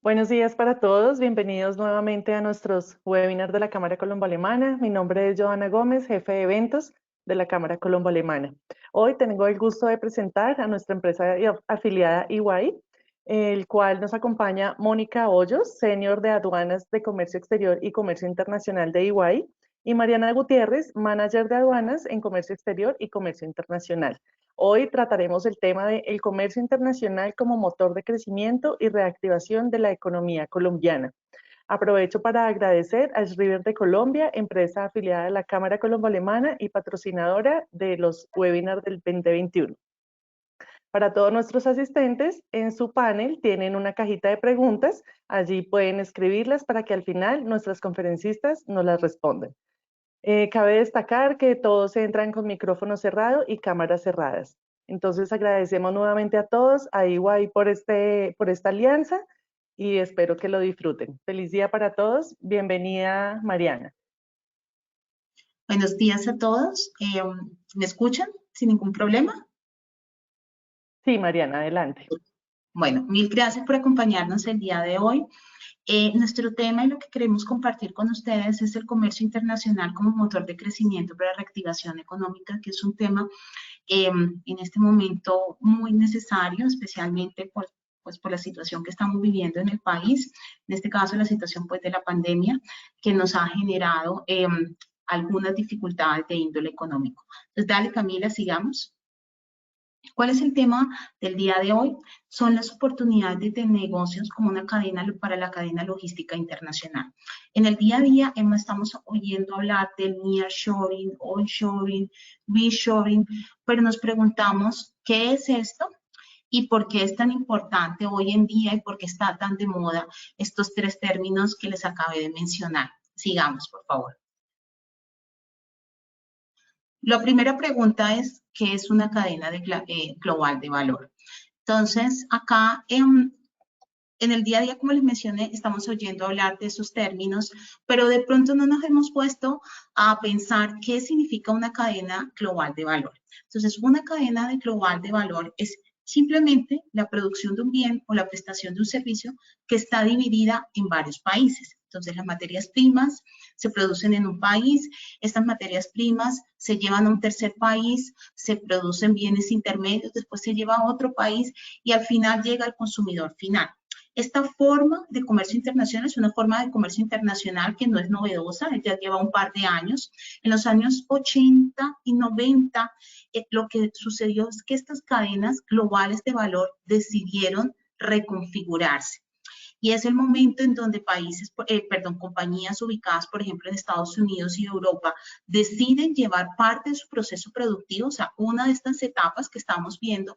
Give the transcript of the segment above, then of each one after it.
Buenos días para todos, bienvenidos nuevamente a nuestros webinars de la Cámara Colombo-Alemana. Mi nombre es Joana Gómez, jefe de eventos de la Cámara Colombo-Alemana. Hoy tengo el gusto de presentar a nuestra empresa afiliada EY, el cual nos acompaña Mónica Hoyos, senior de aduanas de comercio exterior y comercio internacional de EY, y Mariana Gutiérrez, manager de aduanas en comercio exterior y comercio internacional. Hoy trataremos el tema del comercio internacional como motor de crecimiento y reactivación de la economía colombiana. Aprovecho para agradecer a River de Colombia, empresa afiliada a la Cámara Colombo-Alemana y patrocinadora de los webinars del 2021. Para todos nuestros asistentes, en su panel tienen una cajita de preguntas. Allí pueden escribirlas para que al final nuestras conferencistas nos las respondan. Cabe destacar que todos entran con micrófono cerrado y cámaras cerradas. Entonces agradecemos nuevamente a todos, a EY por esta alianza y espero que lo disfruten. Feliz día para todos. Bienvenida, Mariana. Buenos días a todos. ¿Me escuchan sin ningún problema? Sí, Mariana, adelante. Bueno, mil gracias por acompañarnos el día de hoy. Nuestro tema y lo que queremos compartir con ustedes es el comercio internacional como motor de crecimiento para la reactivación económica, que es un tema en este momento muy necesario, especialmente por la situación que estamos viviendo en el país, en este caso la situación pues de la pandemia, que nos ha generado algunas dificultades de índole económico. Entonces, dale Camila, sigamos. ¿Cuál es el tema del día de hoy? Son las oportunidades de negocios como una cadena para la cadena logística internacional. En el día a día estamos oyendo hablar del nearshoring, onshoring, reshoring, pero nos preguntamos, ¿qué es esto? ¿Y por qué es tan importante hoy en día y por qué está tan de moda estos tres términos que les acabé de mencionar? Sigamos, por favor. La primera pregunta es, ¿qué es una cadena global de valor? Entonces, acá en el día a día, como les mencioné, estamos oyendo hablar de esos términos, pero de pronto no nos hemos puesto a pensar qué significa una cadena global de valor. Entonces, una cadena global de valor es simplemente la producción de un bien o la prestación de un servicio que está dividida en varios países. Entonces, las materias primas se producen en un país, estas materias primas se llevan a un tercer país, se producen bienes intermedios, después se lleva a otro país y al final llega al consumidor final. Esta forma de comercio internacional es una forma de comercio internacional que no es novedosa, ya lleva un par de años. En los años 80 y 90, lo que sucedió es que estas cadenas globales de valor decidieron reconfigurarse. Y es el momento en donde compañías ubicadas, por ejemplo, en Estados Unidos y Europa, deciden llevar parte de su proceso productivo, o sea, una de estas etapas que estamos viendo,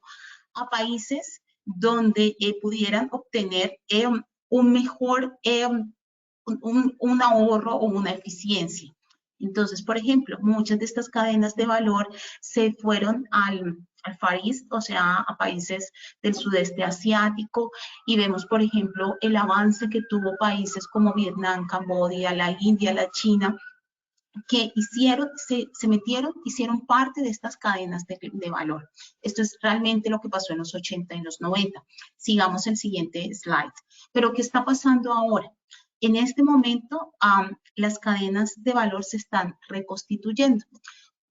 a países donde pudieran obtener un mejor, un ahorro o una eficiencia. Entonces, por ejemplo, muchas de estas cadenas de valor se fueron al Far East, o sea, a países del sudeste asiático, y vemos, por ejemplo, el avance que tuvo países como Vietnam, Camboya, la India, la China, que hicieron parte de estas cadenas de valor. Esto es realmente lo que pasó en los 80 y los 90. Sigamos el siguiente slide. Pero, ¿qué está pasando ahora? En este momento, las cadenas de valor se están reconstituyendo.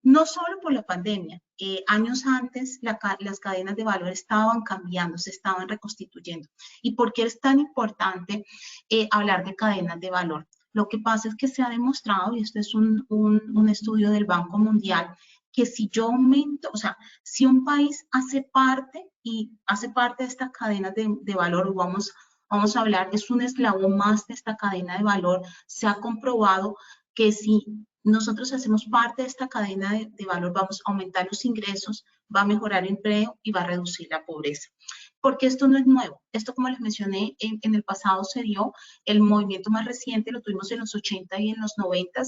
No solo por la pandemia, años antes las cadenas de valor estaban cambiando, se estaban reconstituyendo. ¿Y por qué es tan importante hablar de cadenas de valor? Lo que pasa es que se ha demostrado, y esto es un estudio del Banco Mundial, que si yo aumento, o sea, si un país hace parte de esta cadena de valor, vamos a hablar, es un eslabón más de esta cadena de valor, se ha comprobado que si nosotros hacemos parte de esta cadena de valor, vamos a aumentar los ingresos, va a mejorar el empleo y va a reducir la pobreza. Porque esto no es nuevo. Esto, como les mencioné, en el pasado se dio, el movimiento más reciente lo tuvimos en los 80 y en los 90,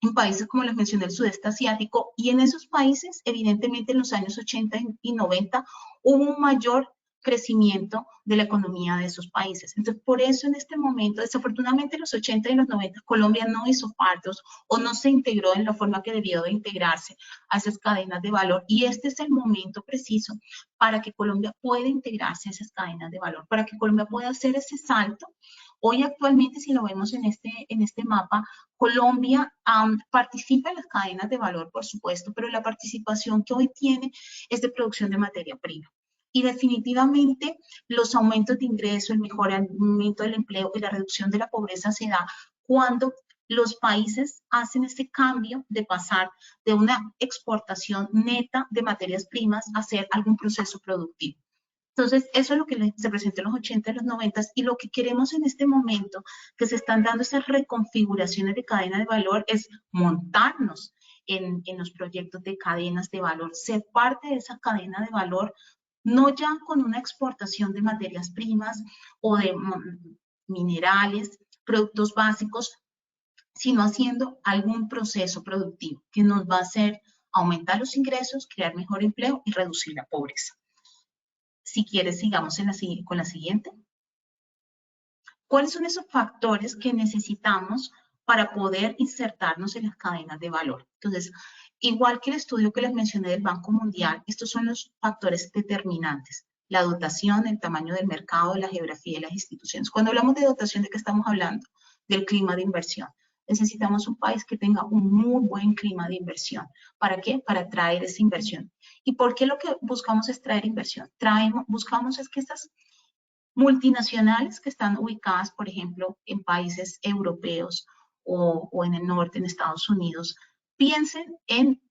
en países como les mencioné, el sudeste asiático, y en esos países, evidentemente, en los años 80 y 90, hubo un mayor crecimiento de la economía de esos países. Entonces, por eso en este momento, desafortunadamente en los 80 y los 90, Colombia no hizo parte o no se integró en la forma que debió de integrarse a esas cadenas de valor. Y este es el momento preciso para que Colombia pueda integrarse a esas cadenas de valor, para que Colombia pueda hacer ese salto. Hoy actualmente, si lo vemos en este mapa, Colombia participa en las cadenas de valor, por supuesto, pero la participación que hoy tiene es de producción de materia prima. Y definitivamente los aumentos de ingreso, el mejoramiento del empleo y la reducción de la pobreza se da cuando los países hacen ese cambio de pasar de una exportación neta de materias primas a hacer algún proceso productivo. Entonces, eso es lo que se presentó en los 80 y los 90 y lo que queremos en este momento, que se están dando esas reconfiguraciones de cadena de valor, es montarnos en los proyectos de cadenas de valor, ser parte de esa cadena de valor, no ya con una exportación de materias primas o de minerales, productos básicos, sino haciendo algún proceso productivo que nos va a hacer aumentar los ingresos, crear mejor empleo y reducir la pobreza. Si quieres, sigamos con la siguiente. ¿Cuáles son esos factores que necesitamos para poder insertarnos en las cadenas de valor? Entonces, igual que el estudio que les mencioné del Banco Mundial, estos son los factores determinantes. La dotación, el tamaño del mercado, la geografía y las instituciones. Cuando hablamos de dotación, ¿de qué estamos hablando? Del clima de inversión. Necesitamos un país que tenga un muy buen clima de inversión. ¿Para qué? Para atraer esa inversión. ¿Y por qué lo que buscamos es traer inversión? Buscamos es que estas multinacionales que están ubicadas, por ejemplo, en países europeos o en el norte, en Estados Unidos, piensen en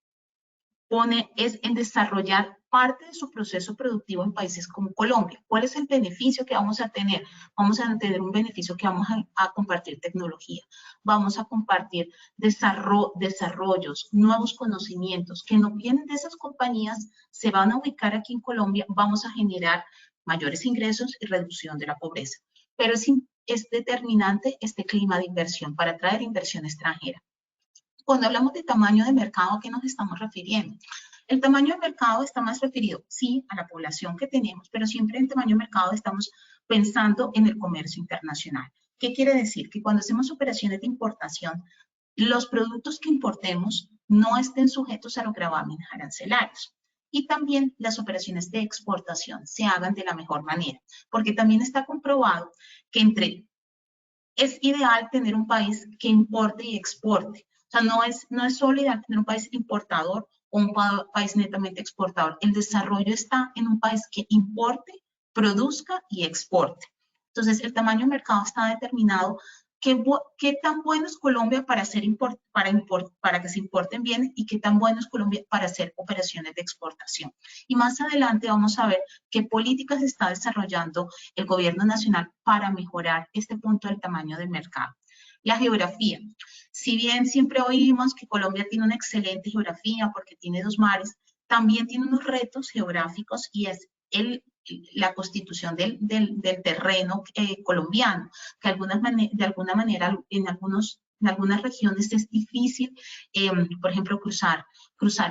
desarrollar parte de su proceso productivo en países como Colombia. ¿Cuál es el beneficio que vamos a tener? Vamos a tener un beneficio que vamos a compartir tecnología, vamos a compartir desarrollos, nuevos conocimientos que no vienen de esas compañías, se van a ubicar aquí en Colombia, vamos a generar mayores ingresos y reducción de la pobreza. Pero es determinante este clima de inversión para atraer inversión extranjera. Cuando hablamos de tamaño de mercado, ¿a qué nos estamos refiriendo? El tamaño de mercado está más referido, sí, a la población que tenemos, pero siempre en tamaño de mercado estamos pensando en el comercio internacional. ¿Qué quiere decir? Que cuando hacemos operaciones de importación, los productos que importemos no estén sujetos a los gravámenes arancelarios. Y también las operaciones de exportación se hagan de la mejor manera, porque también está comprobado que es ideal tener un país que importe y exporte. O sea, no es solo ideal tener un país importador o un país netamente exportador. El desarrollo está en un país que importe, produzca y exporte. Entonces, el tamaño de mercado está determinado. ¿Qué tan bueno es Colombia para que se importen bien y qué tan bueno es Colombia para hacer operaciones de exportación? Y más adelante vamos a ver qué políticas está desarrollando el gobierno nacional para mejorar este punto del tamaño del mercado. La geografía. Si bien siempre oímos que Colombia tiene una excelente geografía porque tiene 2 mares, también tiene unos retos geográficos y es la constitución del terreno colombiano, que de alguna manera en algunas regiones es difícil, por ejemplo, cruzar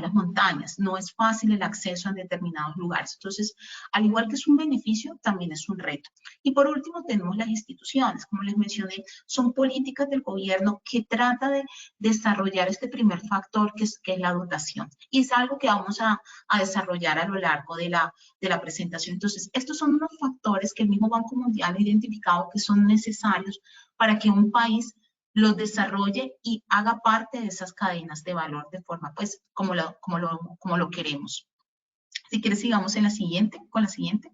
las montañas. No es fácil el acceso a determinados lugares. Entonces, al igual que es un beneficio, también es un reto. Y por último, tenemos las instituciones. Como les mencioné, son políticas del gobierno que trata de desarrollar este primer factor, que es la dotación. Y es algo que vamos a desarrollar a lo largo de la presentación. Entonces, estos son unos factores que el mismo Banco Mundial ha identificado que son necesarios para que un país los desarrolle y haga parte de esas cadenas de valor de forma, pues, como lo queremos. Si quieres, sigamos con la siguiente.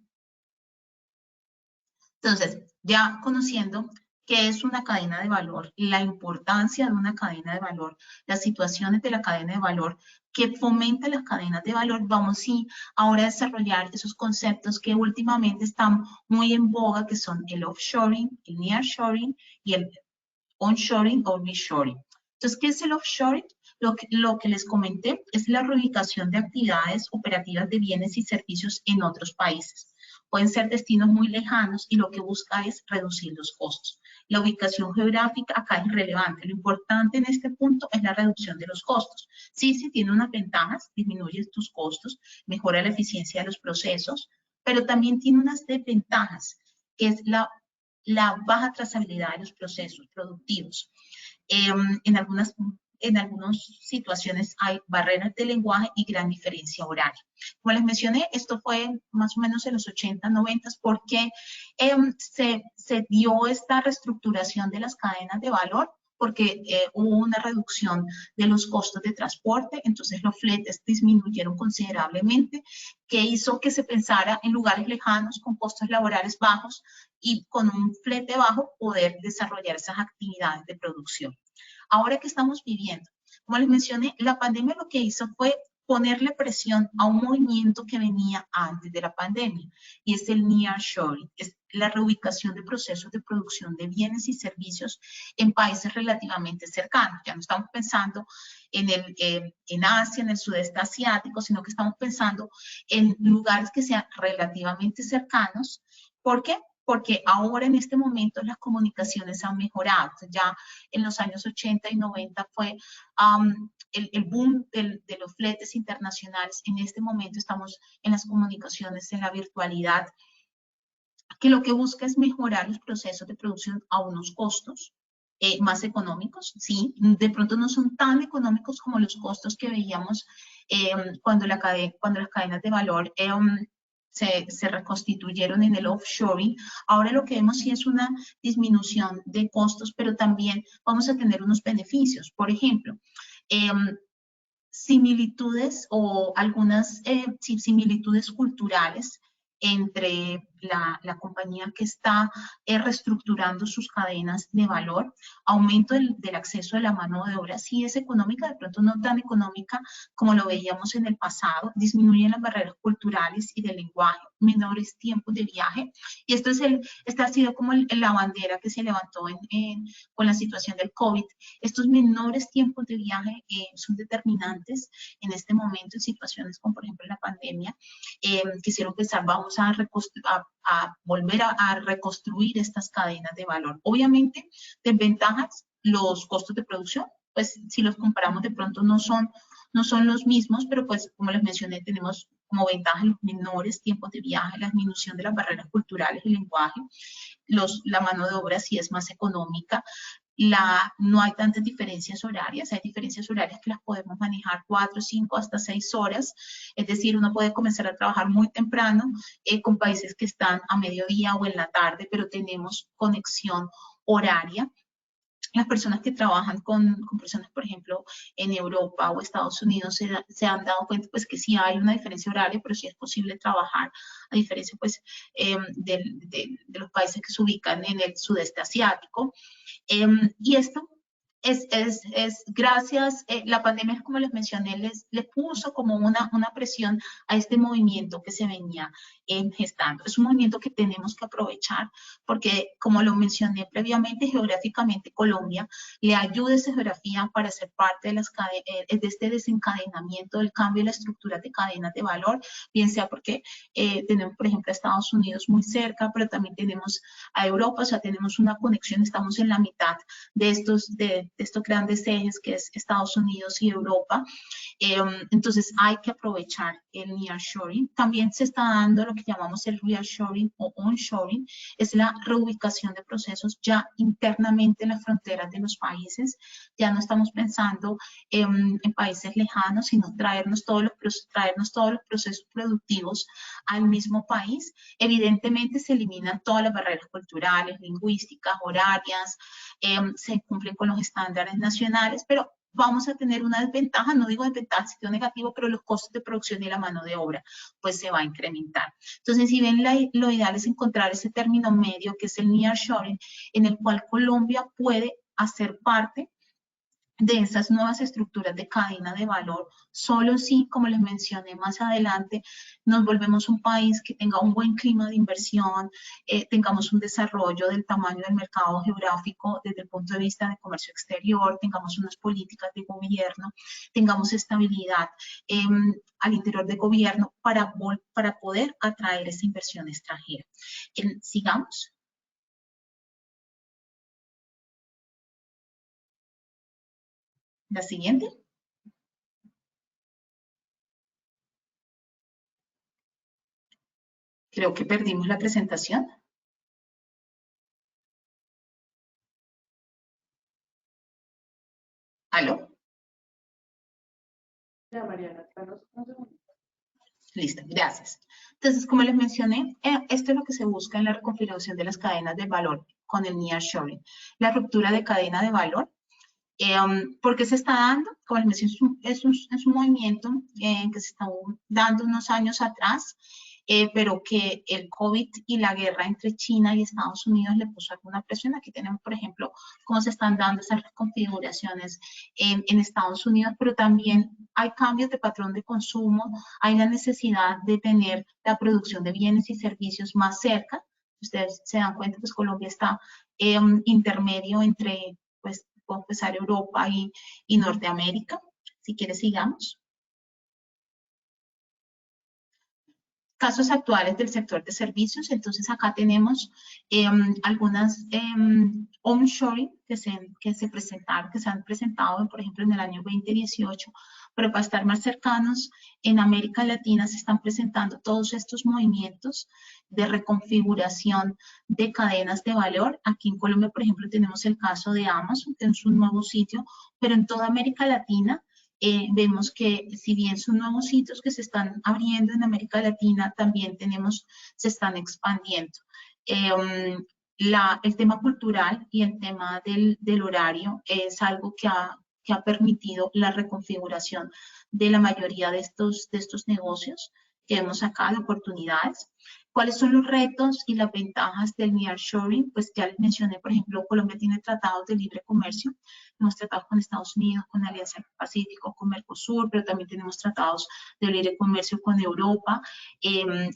Entonces, ya conociendo qué es una cadena de valor, la importancia de una cadena de valor, las situaciones de la cadena de valor que fomentan las cadenas de valor, vamos ahora a desarrollar esos conceptos que últimamente están muy en boga, que son el offshoring, el nearshoring y el onshoring o reshoring. Entonces, ¿qué es el offshoring? Lo que les comenté es la reubicación de actividades operativas de bienes y servicios en otros países. Pueden ser destinos muy lejanos y lo que busca es reducir los costos. La ubicación geográfica acá es relevante. Lo importante en este punto es la reducción de los costos. Sí tiene unas ventajas, disminuye tus costos, mejora la eficiencia de los procesos, pero también tiene unas desventajas, que es la baja trazabilidad de los procesos productivos. En algunas situaciones hay barreras de lenguaje y gran diferencia horaria. Como les mencioné, esto fue más o menos en los 80, 90, porque se dio esta reestructuración de las cadenas de valor, porque hubo una reducción de los costos de transporte, entonces los fletes disminuyeron considerablemente, que hizo que se pensara en lugares lejanos con costos laborales bajos y con un flete bajo poder desarrollar esas actividades de producción. Ahora que estamos viviendo, como les mencioné, la pandemia lo que hizo fue ponerle presión a un movimiento que venía antes de la pandemia, y es el nearshoring, es la reubicación de procesos de producción de bienes y servicios en países relativamente cercanos. Ya no estamos pensando en Asia, en el sudeste asiático, sino que estamos pensando en lugares que sean relativamente cercanos. ¿Por qué? Porque ahora en este momento las comunicaciones han mejorado. Ya en los años 80 y 90 fue el boom de los fletes internacionales. En este momento estamos en las comunicaciones, en la virtualidad, que lo que busca es mejorar los procesos de producción a unos costos más económicos, sí, de pronto no son tan económicos como los costos que veíamos cuando las cadenas de valor se reconstituyeron en el offshoring. Ahora lo que vemos sí es una disminución de costos, pero también vamos a tener unos beneficios. Por ejemplo, similitudes o algunas similitudes culturales entre la compañía que está reestructurando sus cadenas de valor, aumento del acceso a la mano de obra, sí es económica, de pronto no tan económica como lo veíamos en el pasado, disminuyen las barreras culturales y del lenguaje, menores tiempos de viaje, y esta ha sido como la bandera que se levantó con la situación del COVID. Estos menores tiempos de viaje son determinantes en este momento en situaciones como por ejemplo la pandemia. Quisiera empezar, vamos a volver a reconstruir estas cadenas de valor. Obviamente, desventajas, los costos de producción, pues si los comparamos de pronto no son los mismos, pero pues como les mencioné, tenemos como ventaja los menores tiempos de viaje, la disminución de las barreras culturales y lenguaje, la mano de obra sí es más económica, no hay tantas diferencias horarias, hay diferencias horarias que las podemos manejar 4, 5, hasta 6 horas, es decir, uno puede comenzar a trabajar muy temprano con países que están a mediodía o en la tarde, pero tenemos conexión horaria. Las personas que trabajan con personas, por ejemplo, en Europa o Estados Unidos se han dado cuenta pues que sí hay una diferencia horaria, pero sí es posible trabajar, a diferencia pues de los países que se ubican en el sudeste asiático. Y esto es gracias, la pandemia, como les mencioné, le puso como una presión a este movimiento que se venía gestando. Es un movimiento que tenemos que aprovechar porque, como lo mencioné previamente, geográficamente Colombia le ayuda esa geografía para ser parte de este desencadenamiento del cambio de la estructura de cadenas de valor, bien sea porque tenemos, por ejemplo, a Estados Unidos muy cerca, pero también tenemos a Europa, o sea, tenemos una conexión, estamos en la mitad de estos grandes ejes que es Estados Unidos y Europa. Entonces hay que aprovechar el nearshoring. También se está dando lo que llamamos el reshoring o onshoring, es la reubicación de procesos ya internamente en las fronteras de los países. Ya no estamos pensando en países lejanos, sino traernos todos los procesos productivos al mismo país. Evidentemente se eliminan todas las barreras culturales, lingüísticas, horarias, se cumplen con los estándares nacionales, pero vamos a tener una desventaja, no digo desventaja, sino negativo, pero los costos de producción y la mano de obra, pues se va a incrementar. Entonces, si ven, lo ideal es encontrar ese término medio, que es el nearshoring, en el cual Colombia puede hacer parte de esas nuevas estructuras de cadena de valor, solo si, como les mencioné más adelante, nos volvemos un país que tenga un buen clima de inversión, tengamos un desarrollo del tamaño del mercado geográfico desde el punto de vista de comercio exterior, tengamos unas políticas de gobierno, tengamos estabilidad al interior del gobierno para poder atraer esa inversión extranjera. Sigamos. La siguiente. Creo que perdimos la presentación. ¿Aló? Ya, Mariana, Listo, gracias. Entonces, como les mencioné, esto es lo que se busca en la reconfiguración de las cadenas de valor con el nearshoring. La ruptura de cadena de valor. ¿Por qué se está dando? Como les mencioné, es un movimiento que se está dando unos años atrás, pero que el COVID y la guerra entre China y Estados Unidos le puso alguna presión. Aquí tenemos, por ejemplo, cómo se están dando esas reconfiguraciones en Estados Unidos, pero también hay cambios de patrón de consumo, hay la necesidad de tener la producción de bienes y servicios más cerca. Ustedes se dan cuenta, pues Colombia está intermedio entre, pues, puedo empezar Europa y Norteamérica. Si quieres, sigamos. Casos actuales del sector de servicios. Entonces, acá tenemos algunas onshoring que se presentaron, que se han presentado, por ejemplo, en el año 2018, pero para estar más cercanos, en América Latina se están presentando todos estos movimientos de reconfiguración de cadenas de valor. Aquí en Colombia, por ejemplo, tenemos el caso de Amazon, que es un nuevo sitio, pero en toda América Latina vemos que si bien son nuevos sitios que se están abriendo en América Latina, también se están expandiendo. El tema cultural y el tema del horario es algo que ha permitido la reconfiguración de la mayoría de estos negocios que vemos acá, de oportunidades. ¿Cuáles son los retos y las ventajas del nearshoring? Pues ya les mencioné, por ejemplo, Colombia tiene tratados de libre comercio. Hemos tratado con Estados Unidos, con Alianza del Pacífico, con Mercosur, pero también tenemos tratados de libre comercio con Europa.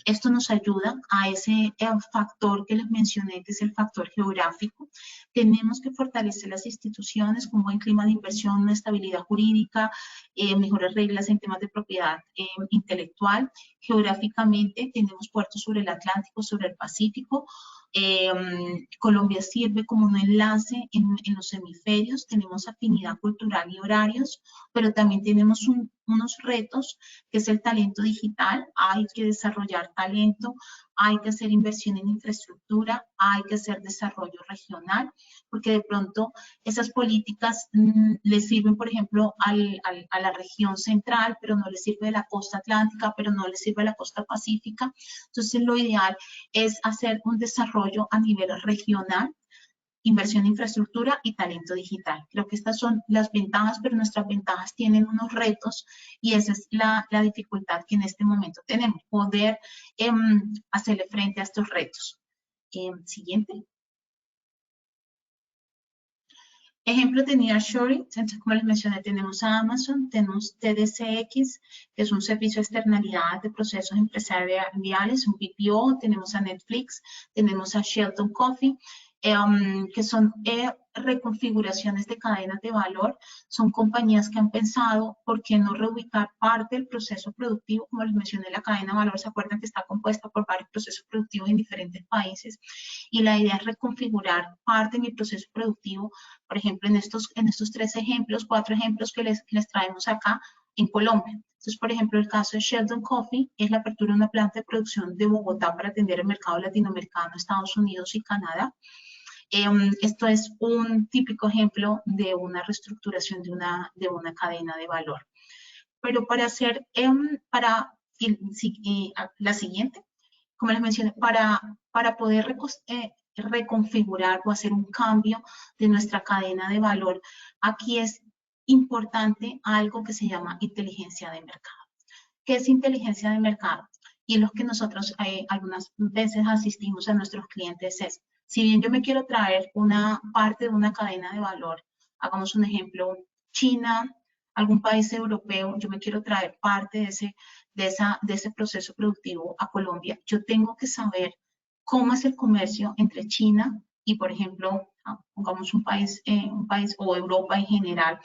Esto nos ayuda a ese factor que les mencioné, que es el factor geográfico. Tenemos que fortalecer las instituciones con buen clima de inversión, una estabilidad jurídica, mejores reglas en temas de propiedad intelectual. Geográficamente tenemos puertos sobre el Atlántico, sobre el Pacífico. Colombia sirve como un enlace en los hemisferios, tenemos afinidad cultural y horarios, pero también tenemos unos retos, que es el talento digital. Hay que desarrollar talento, hay que hacer inversión en infraestructura, hay que hacer desarrollo regional, porque de pronto esas políticas le sirven, por ejemplo, a la región central, pero no le sirve de la costa atlántica, pero no le sirve de la costa pacífica. Entonces, lo ideal es hacer un desarrollo a nivel regional, inversión en infraestructura y talento digital. Creo que estas son las ventajas, pero nuestras ventajas tienen unos retos y esa es la dificultad que en este momento tenemos, poder hacerle frente a estos retos. Siguiente. Ejemplo de nearshoring, entonces, como les mencioné, tenemos a Amazon, tenemos TDCX, que es un servicio de externalidad de procesos empresariales, un BPO, tenemos a Netflix, tenemos a Shelton Coffee, que son reconfiguraciones de cadenas de valor. Son compañías que han pensado por qué no reubicar parte del proceso productivo. Como les mencioné, la cadena de valor, se acuerdan que está compuesta por varios procesos productivos en diferentes países, y la idea es reconfigurar parte de mi proceso productivo, por ejemplo, en estos 4 ejemplos que les traemos acá en Colombia. Entonces, por ejemplo, el caso de Sheldon Coffee es la apertura de una planta de producción de Bogotá para atender el mercado latinoamericano, Estados Unidos y Canadá. Esto es un típico ejemplo de una reestructuración de una cadena de valor. Pero para hacer, la siguiente, como les mencioné, para poder reconfigurar o hacer un cambio de nuestra cadena de valor, aquí es importante algo que se llama inteligencia de mercado. ¿Qué es inteligencia de mercado? Y es lo que nosotros algunas veces asistimos a nuestros clientes es, si bien yo me quiero traer una parte de una cadena de valor, hagamos un ejemplo, China, algún país europeo, yo me quiero traer parte de ese proceso productivo a Colombia, yo tengo que saber cómo es el comercio entre China y, por ejemplo, pongamos un país o Europa en general,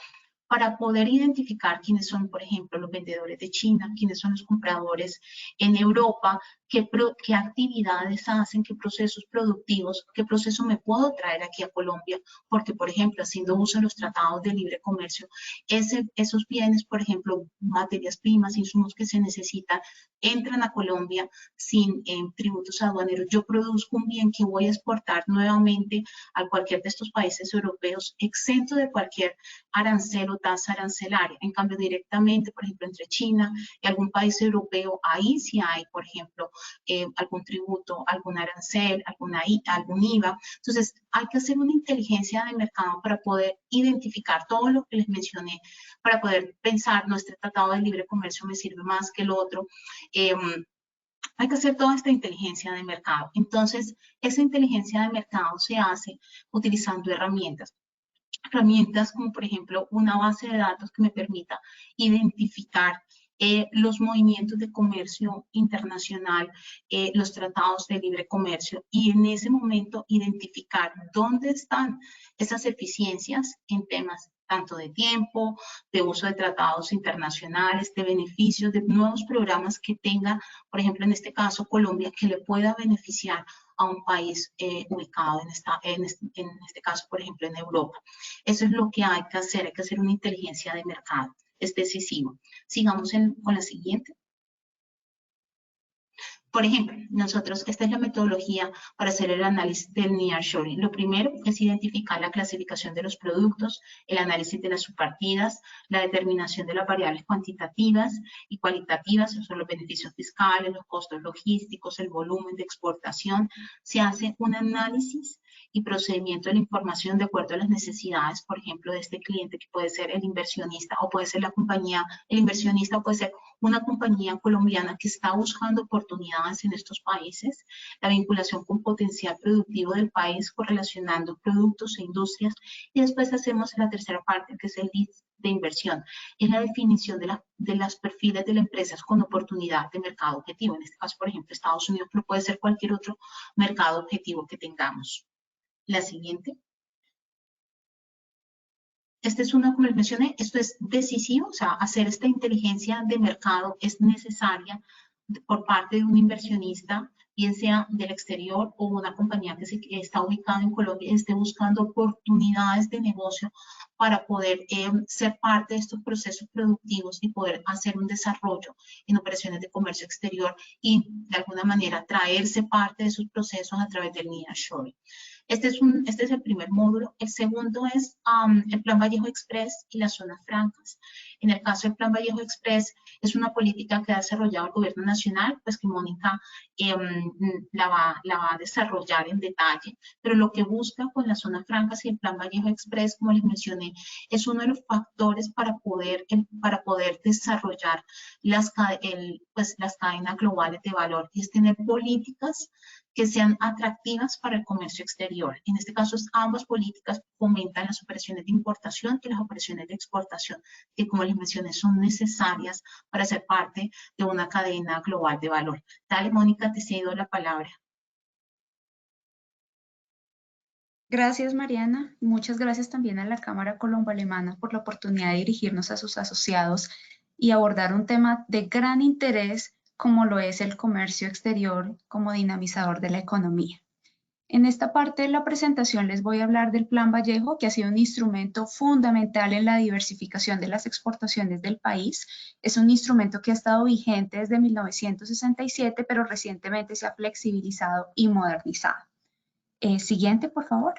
para poder identificar quiénes son, por ejemplo, los vendedores de China, quiénes son los compradores en Europa, qué actividades hacen, qué procesos productivos, qué proceso me puedo traer aquí a Colombia, porque, por ejemplo, haciendo uso de los tratados de libre comercio, esos bienes, por ejemplo, materias primas, insumos que se necesitan, entran a Colombia sin tributos aduaneros. Yo produzco un bien que voy a exportar nuevamente a cualquier de estos países europeos, exento de cualquier arancel o tasa arancelaria. En cambio, directamente, por ejemplo, entre China y algún país europeo, ahí sí hay, por ejemplo, algún tributo, algún arancel, algún IVA. Entonces, hay que hacer una inteligencia de mercado para poder identificar todo lo que les mencioné, para poder pensar, nuestro tratado de libre comercio me sirve más que el otro. Hay que hacer toda esta inteligencia de mercado. Entonces, esa inteligencia de mercado se hace utilizando herramientas. Herramientas como, por ejemplo, una base de datos que me permita identificar los movimientos de comercio internacional, los tratados de libre comercio, y en ese momento identificar dónde están esas eficiencias en temas tanto de tiempo, de uso de tratados internacionales, de beneficios, de nuevos programas que tenga, por ejemplo, en este caso Colombia, que le pueda beneficiar a un país ubicado en este caso, por ejemplo, en Europa. Eso es lo que hay que hacer una inteligencia de mercado. Es decisivo. Sigamos con la siguiente. Por ejemplo, nosotros, esta es la metodología para hacer el análisis del nearshoring. Lo primero es identificar la clasificación de los productos, el análisis de las subpartidas, la determinación de las variables cuantitativas y cualitativas, esos son los beneficios fiscales, los costos logísticos, el volumen de exportación. Se hace un análisis y procedimiento de la información de acuerdo a las necesidades, por ejemplo, de este cliente, que puede ser el inversionista o puede ser la compañía, el inversionista o puede ser una compañía colombiana que está buscando oportunidades en estos países, la vinculación con potencial productivo del país, correlacionando productos e industrias, y después hacemos la tercera parte, que es el lead de inversión, es la definición de los perfiles de las empresas con oportunidad de mercado objetivo, en este caso, por ejemplo, Estados Unidos, pero puede ser cualquier otro mercado objetivo que tengamos. La siguiente. Este es uno, como les mencioné, esto es decisivo, o sea, hacer esta inteligencia de mercado es necesaria por parte de un inversionista, bien sea del exterior o una compañía que está ubicada en Colombia y esté buscando oportunidades de negocio para poder ser parte de estos procesos productivos y poder hacer un desarrollo en operaciones de comercio exterior y de alguna manera traerse parte de sus procesos a través del nearshoring. Este es el primer módulo. El segundo es el Plan Vallejo Express y las zonas francas. En el caso del Plan Vallejo Express, es una política que ha desarrollado el gobierno nacional, pues que Mónica la va a desarrollar en detalle, pero lo que busca con las zonas francas y el Plan Vallejo Express, como les mencioné, es uno de los factores para poder desarrollar las cadenas globales de valor, y es tener políticas que sean atractivas para el comercio exterior. En este caso, ambas políticas fomentan las operaciones de importación y las operaciones de exportación, que, como les mencioné, son necesarias para ser parte de una cadena global de valor. Dale, Mónica, te cedo la palabra. Gracias, Mariana. Muchas gracias también a la Cámara Colombo-Alemana por la oportunidad de dirigirnos a sus asociados y abordar un tema de gran interés como lo es el comercio exterior como dinamizador de la economía. En esta parte de la presentación les voy a hablar del Plan Vallejo, que ha sido un instrumento fundamental en la diversificación de las exportaciones del país. Es un instrumento que ha estado vigente desde 1967, pero recientemente se ha flexibilizado y modernizado. Siguiente, por favor.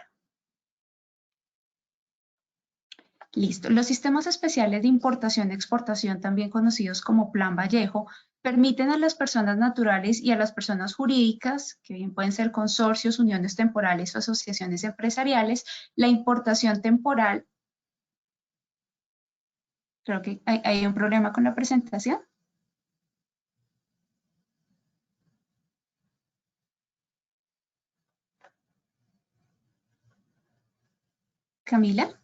Listo. Los sistemas especiales de importación y exportación, también conocidos como Plan Vallejo, permiten a las personas naturales y a las personas jurídicas, que bien pueden ser consorcios, uniones temporales o asociaciones empresariales, la importación temporal. Creo que hay un problema con la presentación. Camila.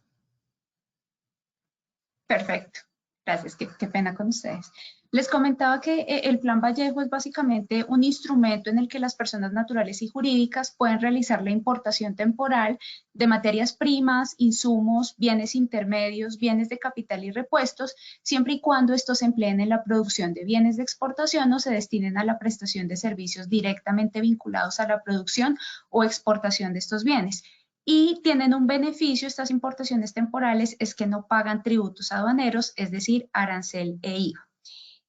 Perfecto. Gracias, qué pena con ustedes. Les comentaba que el Plan Vallejo es básicamente un instrumento en el que las personas naturales y jurídicas pueden realizar la importación temporal de materias primas, insumos, bienes intermedios, bienes de capital y repuestos, siempre y cuando estos se empleen en la producción de bienes de exportación o se destinen a la prestación de servicios directamente vinculados a la producción o exportación de estos bienes. Y tienen un beneficio, estas importaciones temporales, es que no pagan tributos aduaneros, es decir, arancel e IVA.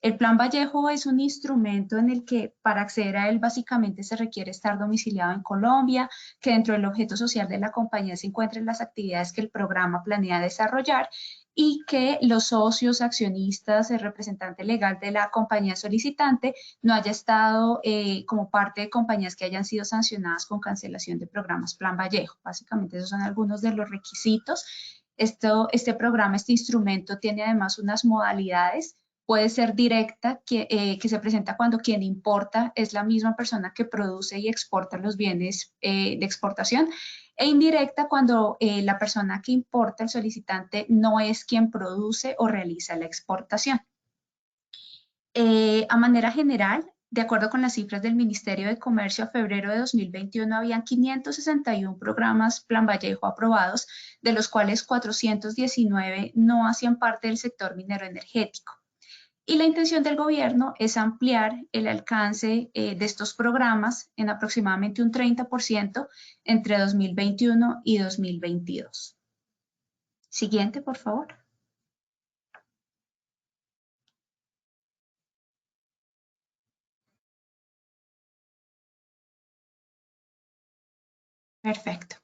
El Plan Vallejo es un instrumento en el que para acceder a él básicamente se requiere estar domiciliado en Colombia, que dentro del objeto social de la compañía se encuentren las actividades que el programa planea desarrollar y que los socios, accionistas, el representante legal de la compañía solicitante no haya estado como parte de compañías que hayan sido sancionadas con cancelación de programas Plan Vallejo. Básicamente esos son algunos de los requisitos. Este programa, este instrumento tiene además unas modalidades. Puede ser directa, que se presenta cuando quien importa es la misma persona que produce y exporta los bienes de exportación, e indirecta cuando la persona que importa, el solicitante, no es quien produce o realiza la exportación. A manera general, de acuerdo con las cifras del Ministerio de Comercio, a febrero de 2021 habían 561 programas Plan Vallejo aprobados, de los cuales 419 no hacían parte del sector minero energético. Y la intención del gobierno es ampliar el alcance de estos programas en aproximadamente un 30% entre 2021 y 2022. Siguiente, por favor. Perfecto.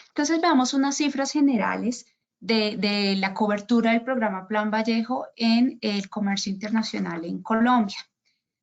Entonces veamos unas cifras generales de la cobertura del programa Plan Vallejo en el comercio internacional en Colombia.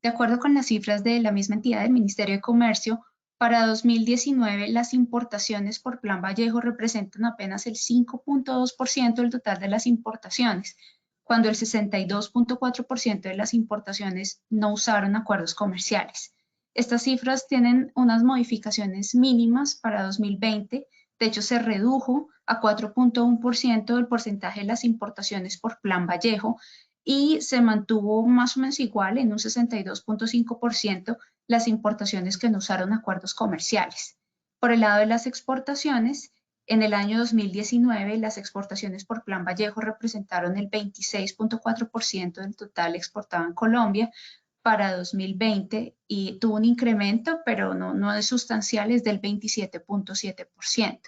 De acuerdo con las cifras de la misma entidad del Ministerio de Comercio, para 2019 las importaciones por Plan Vallejo representan apenas el 5.2% del total de las importaciones, cuando el 62.4% de las importaciones no usaron acuerdos comerciales. Estas cifras tienen unas modificaciones mínimas para 2020. De hecho, se redujo a 4.1% el porcentaje de las importaciones por Plan Vallejo y se mantuvo más o menos igual en un 62.5% las importaciones que no usaron acuerdos comerciales. Por el lado de las exportaciones, en el año 2019 las exportaciones por Plan Vallejo representaron el 26.4% del total exportado en Colombia. Para 2020 y tuvo un incremento, pero no es sustancial, es del 27.7%.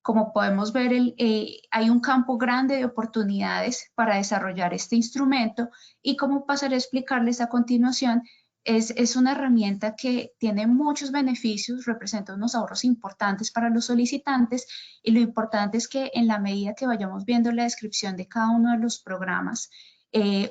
Como podemos ver, hay un campo grande de oportunidades para desarrollar este instrumento y como pasaré a explicarles a continuación, es una herramienta que tiene muchos beneficios, representa unos ahorros importantes para los solicitantes y lo importante es que en la medida que vayamos viendo la descripción de cada uno de los programas,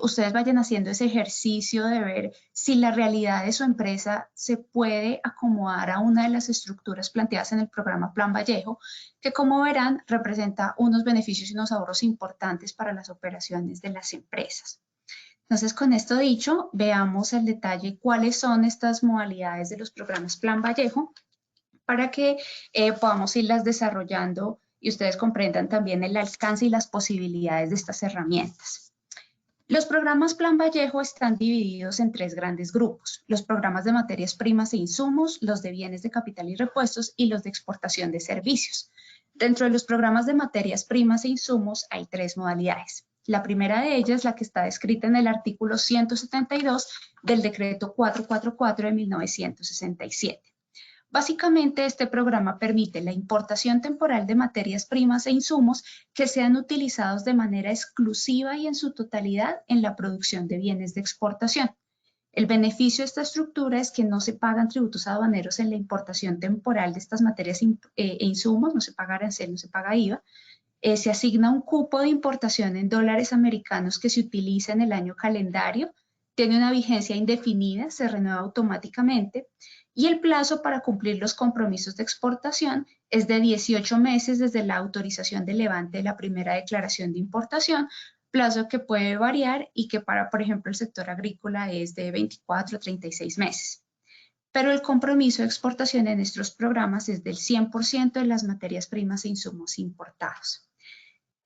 ustedes vayan haciendo ese ejercicio de ver si la realidad de su empresa se puede acomodar a una de las estructuras planteadas en el programa Plan Vallejo, que como verán representa unos beneficios y unos ahorros importantes para las operaciones de las empresas. Entonces, con esto dicho, veamos al detalle cuáles son estas modalidades de los programas Plan Vallejo para que podamos irlas desarrollando y ustedes comprendan también el alcance y las posibilidades de estas herramientas. Los programas Plan Vallejo están divididos en tres grandes grupos: los programas de materias primas e insumos, los de bienes de capital y repuestos y los de exportación de servicios. Dentro de los programas de materias primas e insumos hay tres modalidades. La primera de ellas, la que está descrita en el artículo 172 del decreto 444 de 1967. Básicamente, este programa permite la importación temporal de materias primas e insumos que sean utilizados de manera exclusiva y en su totalidad en la producción de bienes de exportación. El beneficio de esta estructura es que no se pagan tributos aduaneros en la importación temporal de estas materias e insumos, no se paga arancel, no se paga IVA. Se asigna un cupo de importación en dólares americanos que se utiliza en el año calendario, tiene una vigencia indefinida, se renueva automáticamente y el plazo para cumplir los compromisos de exportación es de 18 meses desde la autorización de levante de la primera declaración de importación, plazo que puede variar y que para, por ejemplo, el sector agrícola es de 24 a 36 meses. Pero el compromiso de exportación en estos programas es del 100% de las materias primas e insumos importados.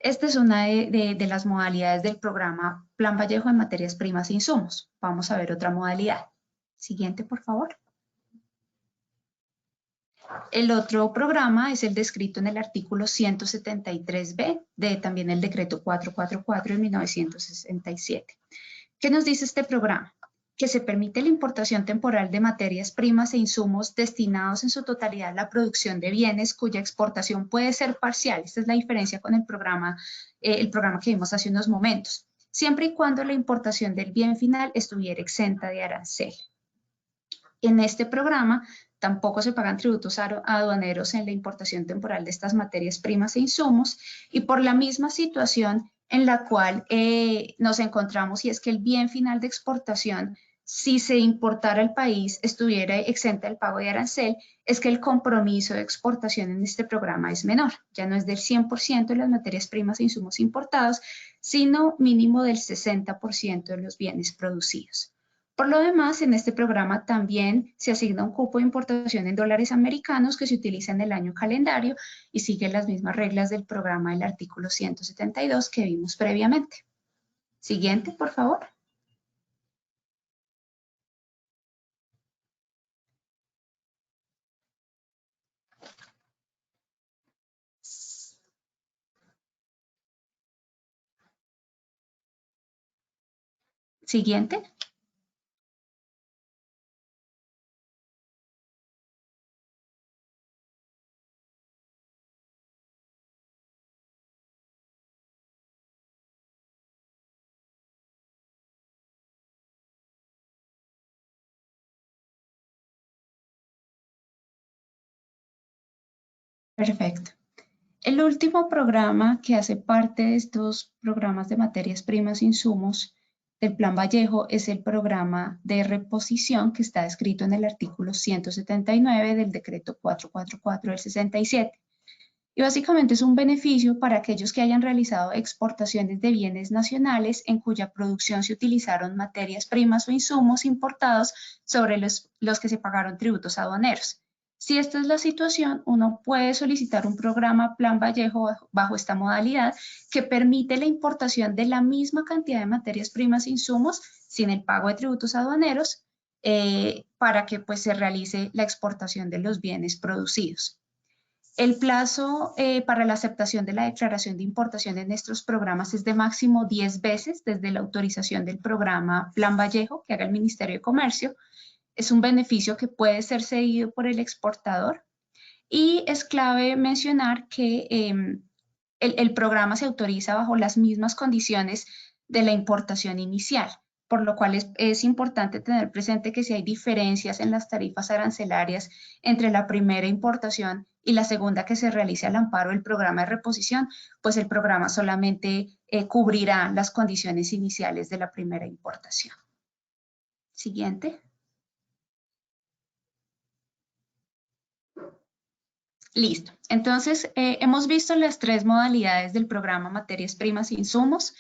Esta es una de las modalidades del programa Plan Vallejo en materias primas e insumos. Vamos a ver otra modalidad. Siguiente, por favor. El otro programa es el descrito en el artículo 173b de también el decreto 444 de 1967. ¿Qué nos dice este programa? Que se permite la importación temporal de materias primas e insumos destinados en su totalidad a la producción de bienes cuya exportación puede ser parcial. Esta es la diferencia con el programa que vimos hace unos momentos, siempre y cuando la importación del bien final estuviera exenta de arancel. En este programa tampoco se pagan tributos aduaneros en la importación temporal de estas materias primas e insumos, y por la misma situación en la cual nos encontramos, y es que el bien final de exportación, si se importara al país, estuviera exenta del pago de arancel, es que el compromiso de exportación en este programa es menor. Ya no es del 100% de las materias primas e insumos importados, sino mínimo del 60% de los bienes producidos. Por lo demás, en este programa también se asigna un cupo de importación en dólares americanos que se utiliza en el año calendario y sigue las mismas reglas del programa del artículo 172 que vimos previamente. Siguiente, por favor. Siguiente. Perfecto. El último programa que hace parte de estos programas de materias primas e insumos del Plan Vallejo es el programa de reposición que está descrito en el artículo 179 del decreto 444 del 67. Y básicamente es un beneficio para aquellos que hayan realizado exportaciones de bienes nacionales en cuya producción se utilizaron materias primas o insumos importados sobre los que se pagaron tributos aduaneros. Si esta es la situación, uno puede solicitar un programa Plan Vallejo bajo esta modalidad que permite la importación de la misma cantidad de materias primas e insumos sin el pago de tributos aduaneros para que pues, se realice la exportación de los bienes producidos. El plazo para la aceptación de la declaración de importación en estos programas es de máximo 10 veces desde la autorización del programa Plan Vallejo que haga el Ministerio de Comercio. Es un beneficio que puede ser cedido por el exportador y es clave mencionar que el programa se autoriza bajo las mismas condiciones de la importación inicial, por lo cual es importante tener presente que si hay diferencias en las tarifas arancelarias entre la primera importación y la segunda que se realice al amparo del programa de reposición, pues el programa solamente cubrirá las condiciones iniciales de la primera importación. Siguiente. Listo. Entonces, hemos visto las tres modalidades del programa Materias Primas e Insumos.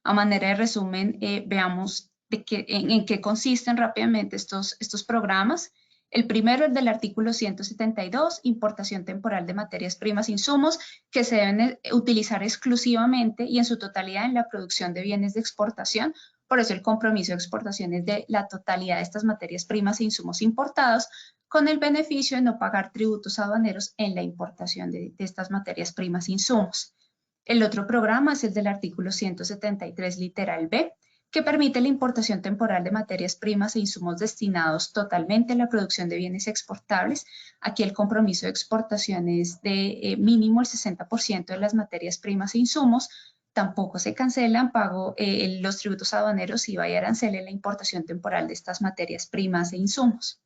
A manera de resumen, veamos en qué consisten rápidamente estos programas. El primero es del artículo 172, importación temporal de materias primas e insumos que se deben utilizar exclusivamente y en su totalidad en la producción de bienes de exportación. Por eso el compromiso de exportación es de la totalidad de estas materias primas e insumos importados, con el beneficio de no pagar tributos aduaneros en la importación de estas materias primas e insumos. El otro programa es el del artículo 173 literal B, que permite la importación temporal de materias primas e insumos destinados totalmente a la producción de bienes exportables. Aquí el compromiso de exportación es de mínimo el 60% de las materias primas e insumos. Tampoco se cancelan pago los tributos aduaneros, IVA y arancel en la importación temporal de estas materias primas e insumos.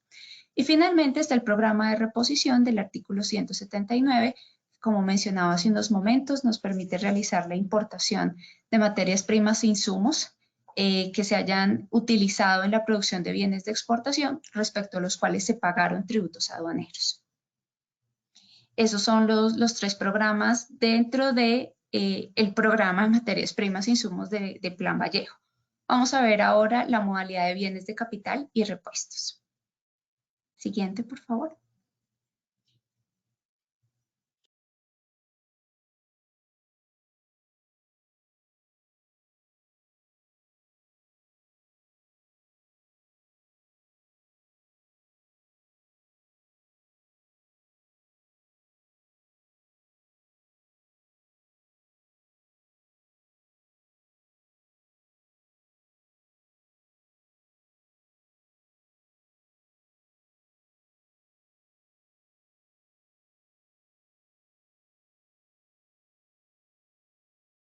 Y finalmente está el programa de reposición del artículo 179, como mencionaba hace unos momentos, nos permite realizar la importación de materias primas e insumos que se hayan utilizado en la producción de bienes de exportación respecto a los cuales se pagaron tributos aduaneros. Esos son los tres programas dentro de el programa de materias primas e insumos de Plan Vallejo. Vamos a ver ahora la modalidad de bienes de capital y repuestos. Siguiente, por favor.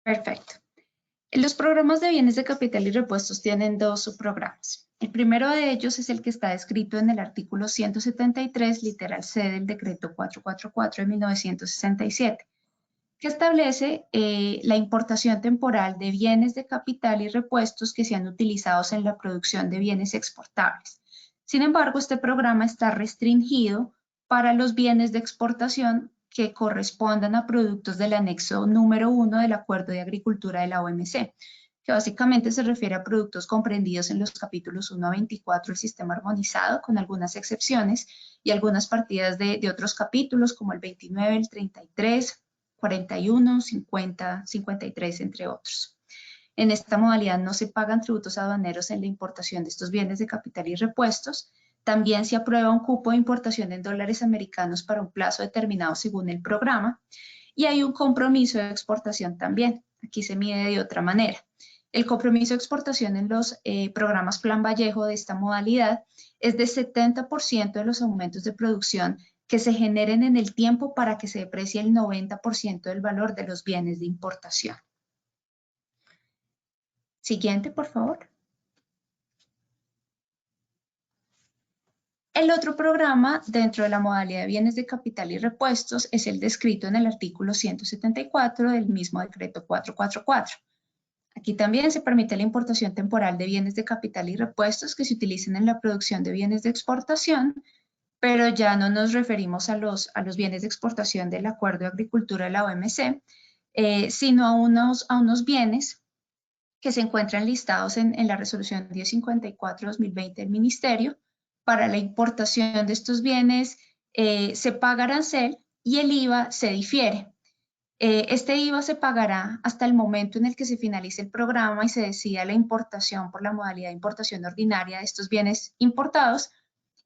Perfecto. Los programas de bienes de capital y repuestos tienen dos subprogramas. El primero de ellos es el que está descrito en el artículo 173, literal C del decreto 444 de 1967, que establece la importación temporal de bienes de capital y repuestos que sean utilizados en la producción de bienes exportables. Sin embargo, este programa está restringido para los bienes de exportación que correspondan a productos del anexo número 1 del Acuerdo de Agricultura de la OMC, que básicamente se refiere a productos comprendidos en los capítulos 1 a 24 del sistema armonizado, con algunas excepciones, y algunas partidas de otros capítulos, como el 29, el 33, 41, 50, 53, entre otros. En esta modalidad no se pagan tributos aduaneros en la importación de estos bienes de capital y repuestos. También se aprueba un cupo de importación en dólares americanos para un plazo determinado según el programa. Y hay un compromiso de exportación también. Aquí se mide de otra manera. El compromiso de exportación en los programas Plan Vallejo de esta modalidad es de 70% de los aumentos de producción que se generen en el tiempo para que se deprecie el 90% del valor de los bienes de importación. Siguiente, por favor. El otro programa dentro de la modalidad de bienes de capital y repuestos es el descrito en el artículo 174 del mismo decreto 444. Aquí también se permite la importación temporal de bienes de capital y repuestos que se utilicen en la producción de bienes de exportación, pero ya no nos referimos a los bienes de exportación del Acuerdo de Agricultura de la OMC, sino a unos bienes que se encuentran listados en la resolución 1054-2020 del Ministerio. Para la importación de estos bienes se paga arancel y el IVA se difiere. Este IVA se pagará hasta el momento en el que se finalice el programa y se decida la importación por la modalidad de importación ordinaria de estos bienes importados,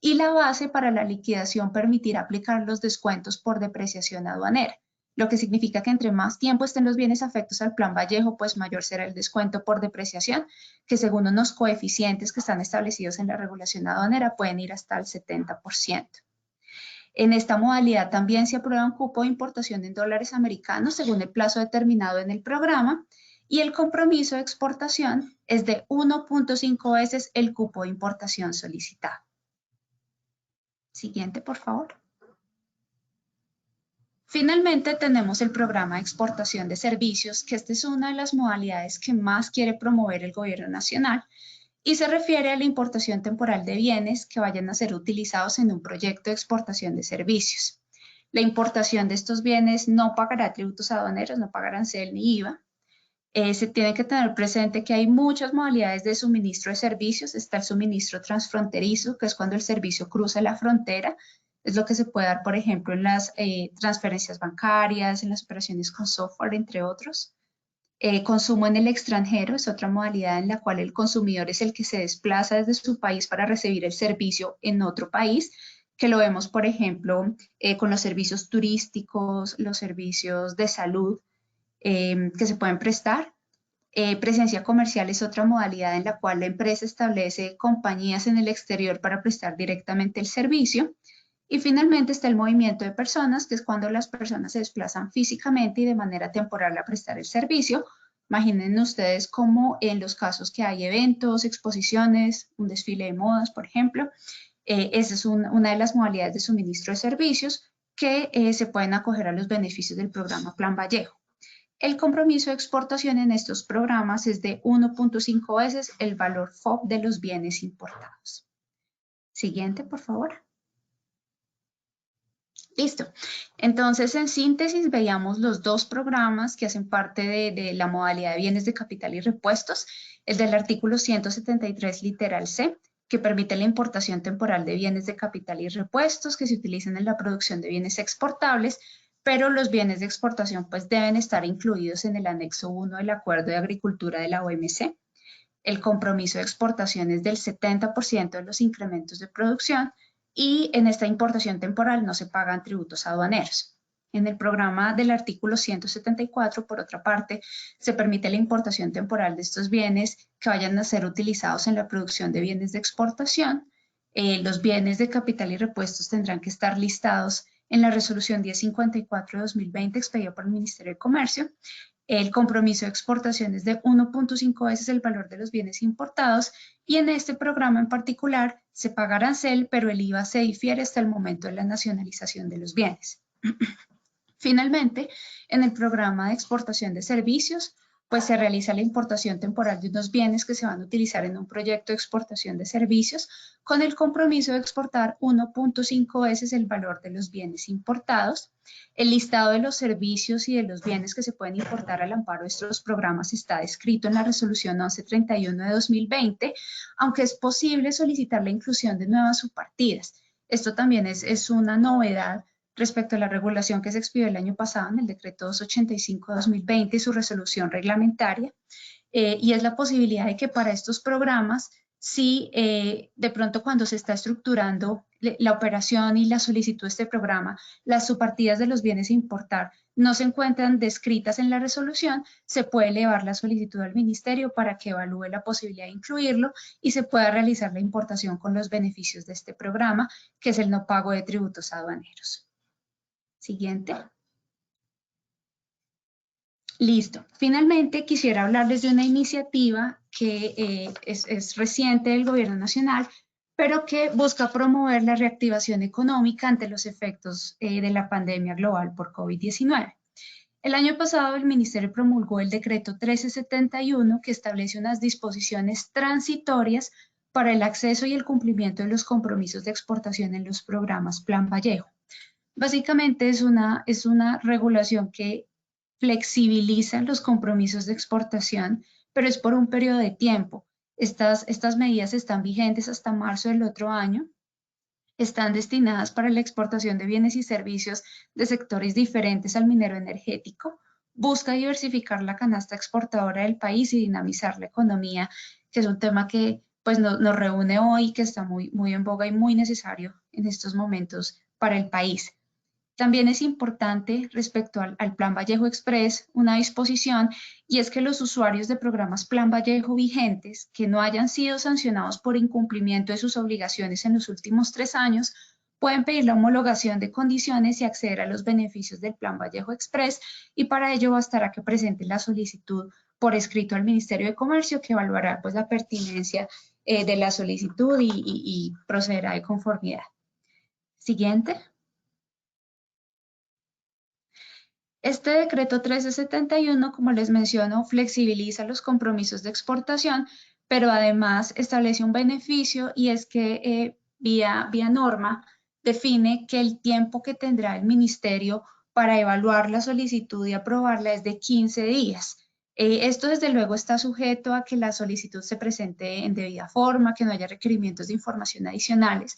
y la base para la liquidación permitirá aplicar los descuentos por depreciación aduanera, lo que significa que entre más tiempo estén los bienes afectos al Plan Vallejo, pues mayor será el descuento por depreciación, que según unos coeficientes que están establecidos en la regulación aduanera pueden ir hasta el 70%. En esta modalidad también se aprueba un cupo de importación en dólares americanos según el plazo determinado en el programa, y el compromiso de exportación es de 1.5 veces el cupo de importación solicitado. Siguiente, por favor. Finalmente tenemos el programa de exportación de servicios, que esta es una de las modalidades que más quiere promover el gobierno nacional y se refiere a la importación temporal de bienes que vayan a ser utilizados en un proyecto de exportación de servicios. La importación de estos bienes no pagará tributos aduaneros, no pagarán arancel ni IVA. Se tiene que tener presente que hay muchas modalidades de suministro de servicios. Está el suministro transfronterizo, que es cuando el servicio cruza la frontera. Es lo que se puede dar, por ejemplo, en las transferencias bancarias, en las operaciones con software, entre otros. Consumo en el extranjero es otra modalidad en la cual el consumidor es el que se desplaza desde su país para recibir el servicio en otro país, que lo vemos, por ejemplo, con los servicios turísticos, los servicios de salud que se pueden prestar. Presencia comercial es otra modalidad en la cual la empresa establece compañías en el exterior para prestar directamente el servicio. Y finalmente está el movimiento de personas, que es cuando las personas se desplazan físicamente y de manera temporal a prestar el servicio. Imaginen ustedes cómo en los casos que hay eventos, exposiciones, un desfile de modas, por ejemplo, esa es una de las modalidades de suministro de servicios que se pueden acoger a los beneficios del programa Plan Vallejo. El compromiso de exportación en estos programas es de 1.5 veces el valor FOB de los bienes importados. Siguiente, por favor. Listo. Entonces, en síntesis, veíamos los dos programas que hacen parte de la modalidad de bienes de capital y repuestos. El del artículo 173, literal C, que permite la importación temporal de bienes de capital y repuestos que se utilizan en la producción de bienes exportables, pero los bienes de exportación pues deben estar incluidos en el anexo 1 del Acuerdo de Agricultura de la OMC. El compromiso de exportación es del 70% de los incrementos de producción, y en esta importación temporal no se pagan tributos aduaneros. En el programa del artículo 174, por otra parte, se permite la importación temporal de estos bienes que vayan a ser utilizados en la producción de bienes de exportación. Los bienes de capital y repuestos tendrán que estar listados en la resolución 1054 de 2020 expedida por el Ministerio de Comercio, El compromiso de exportación es de 1.5 veces el valor de los bienes importados y en este programa en particular se paga arancel, pero el IVA se difiere hasta el momento de la nacionalización de los bienes. Finalmente, en el programa de exportación de servicios, pues se realiza la importación temporal de unos bienes que se van a utilizar en un proyecto de exportación de servicios con el compromiso de exportar 1.5 veces el valor de los bienes importados. El listado de los servicios y de los bienes que se pueden importar al amparo de estos programas está descrito en la resolución 1131 de 2020, aunque es posible solicitar la inclusión de nuevas subpartidas. Esto también es una novedad respecto a la regulación que se expidió el año pasado en el decreto 285/2020 y su resolución reglamentaria, y es la posibilidad de que para estos programas, si de pronto cuando se está estructurando la operación y la solicitud de este programa, las subpartidas de los bienes a importar no se encuentran descritas en la resolución, se puede elevar la solicitud al ministerio para que evalúe la posibilidad de incluirlo y se pueda realizar la importación con los beneficios de este programa, que es el no pago de tributos aduaneros. Siguiente. Listo. Finalmente, quisiera hablarles de una iniciativa que es reciente del Gobierno Nacional, pero que busca promover la reactivación económica ante los efectos de la pandemia global por COVID-19. El año pasado, el Ministerio promulgó el decreto 1371, que establece unas disposiciones transitorias para el acceso y el cumplimiento de los compromisos de exportación en los programas Plan Vallejo. Básicamente es una regulación que flexibiliza los compromisos de exportación, pero es por un periodo de tiempo. Estas medidas están vigentes hasta marzo del otro año. Están destinadas para la exportación de bienes y servicios de sectores diferentes al minero energético. Busca diversificar la canasta exportadora del país y dinamizar la economía, que es un tema que pues, nos reúne hoy, que está muy en boga y muy necesario en estos momentos para el país. También es importante respecto al Plan Vallejo Express una disposición, y es que los usuarios de programas Plan Vallejo vigentes que no hayan sido sancionados por incumplimiento de sus obligaciones en los últimos 3 años pueden pedir la homologación de condiciones y acceder a los beneficios del Plan Vallejo Express, y para ello bastará que presenten la solicitud por escrito al Ministerio de Comercio, que evaluará pues, la pertinencia de la solicitud y procederá de conformidad. Siguiente. Este decreto 1371, como les menciono, flexibiliza los compromisos de exportación, pero además establece un beneficio, y es que vía norma define que el tiempo que tendrá el ministerio para evaluar la solicitud y aprobarla es de 15 días. Esto desde luego está sujeto a que la solicitud se presente en debida forma, que no haya requerimientos de información adicionales.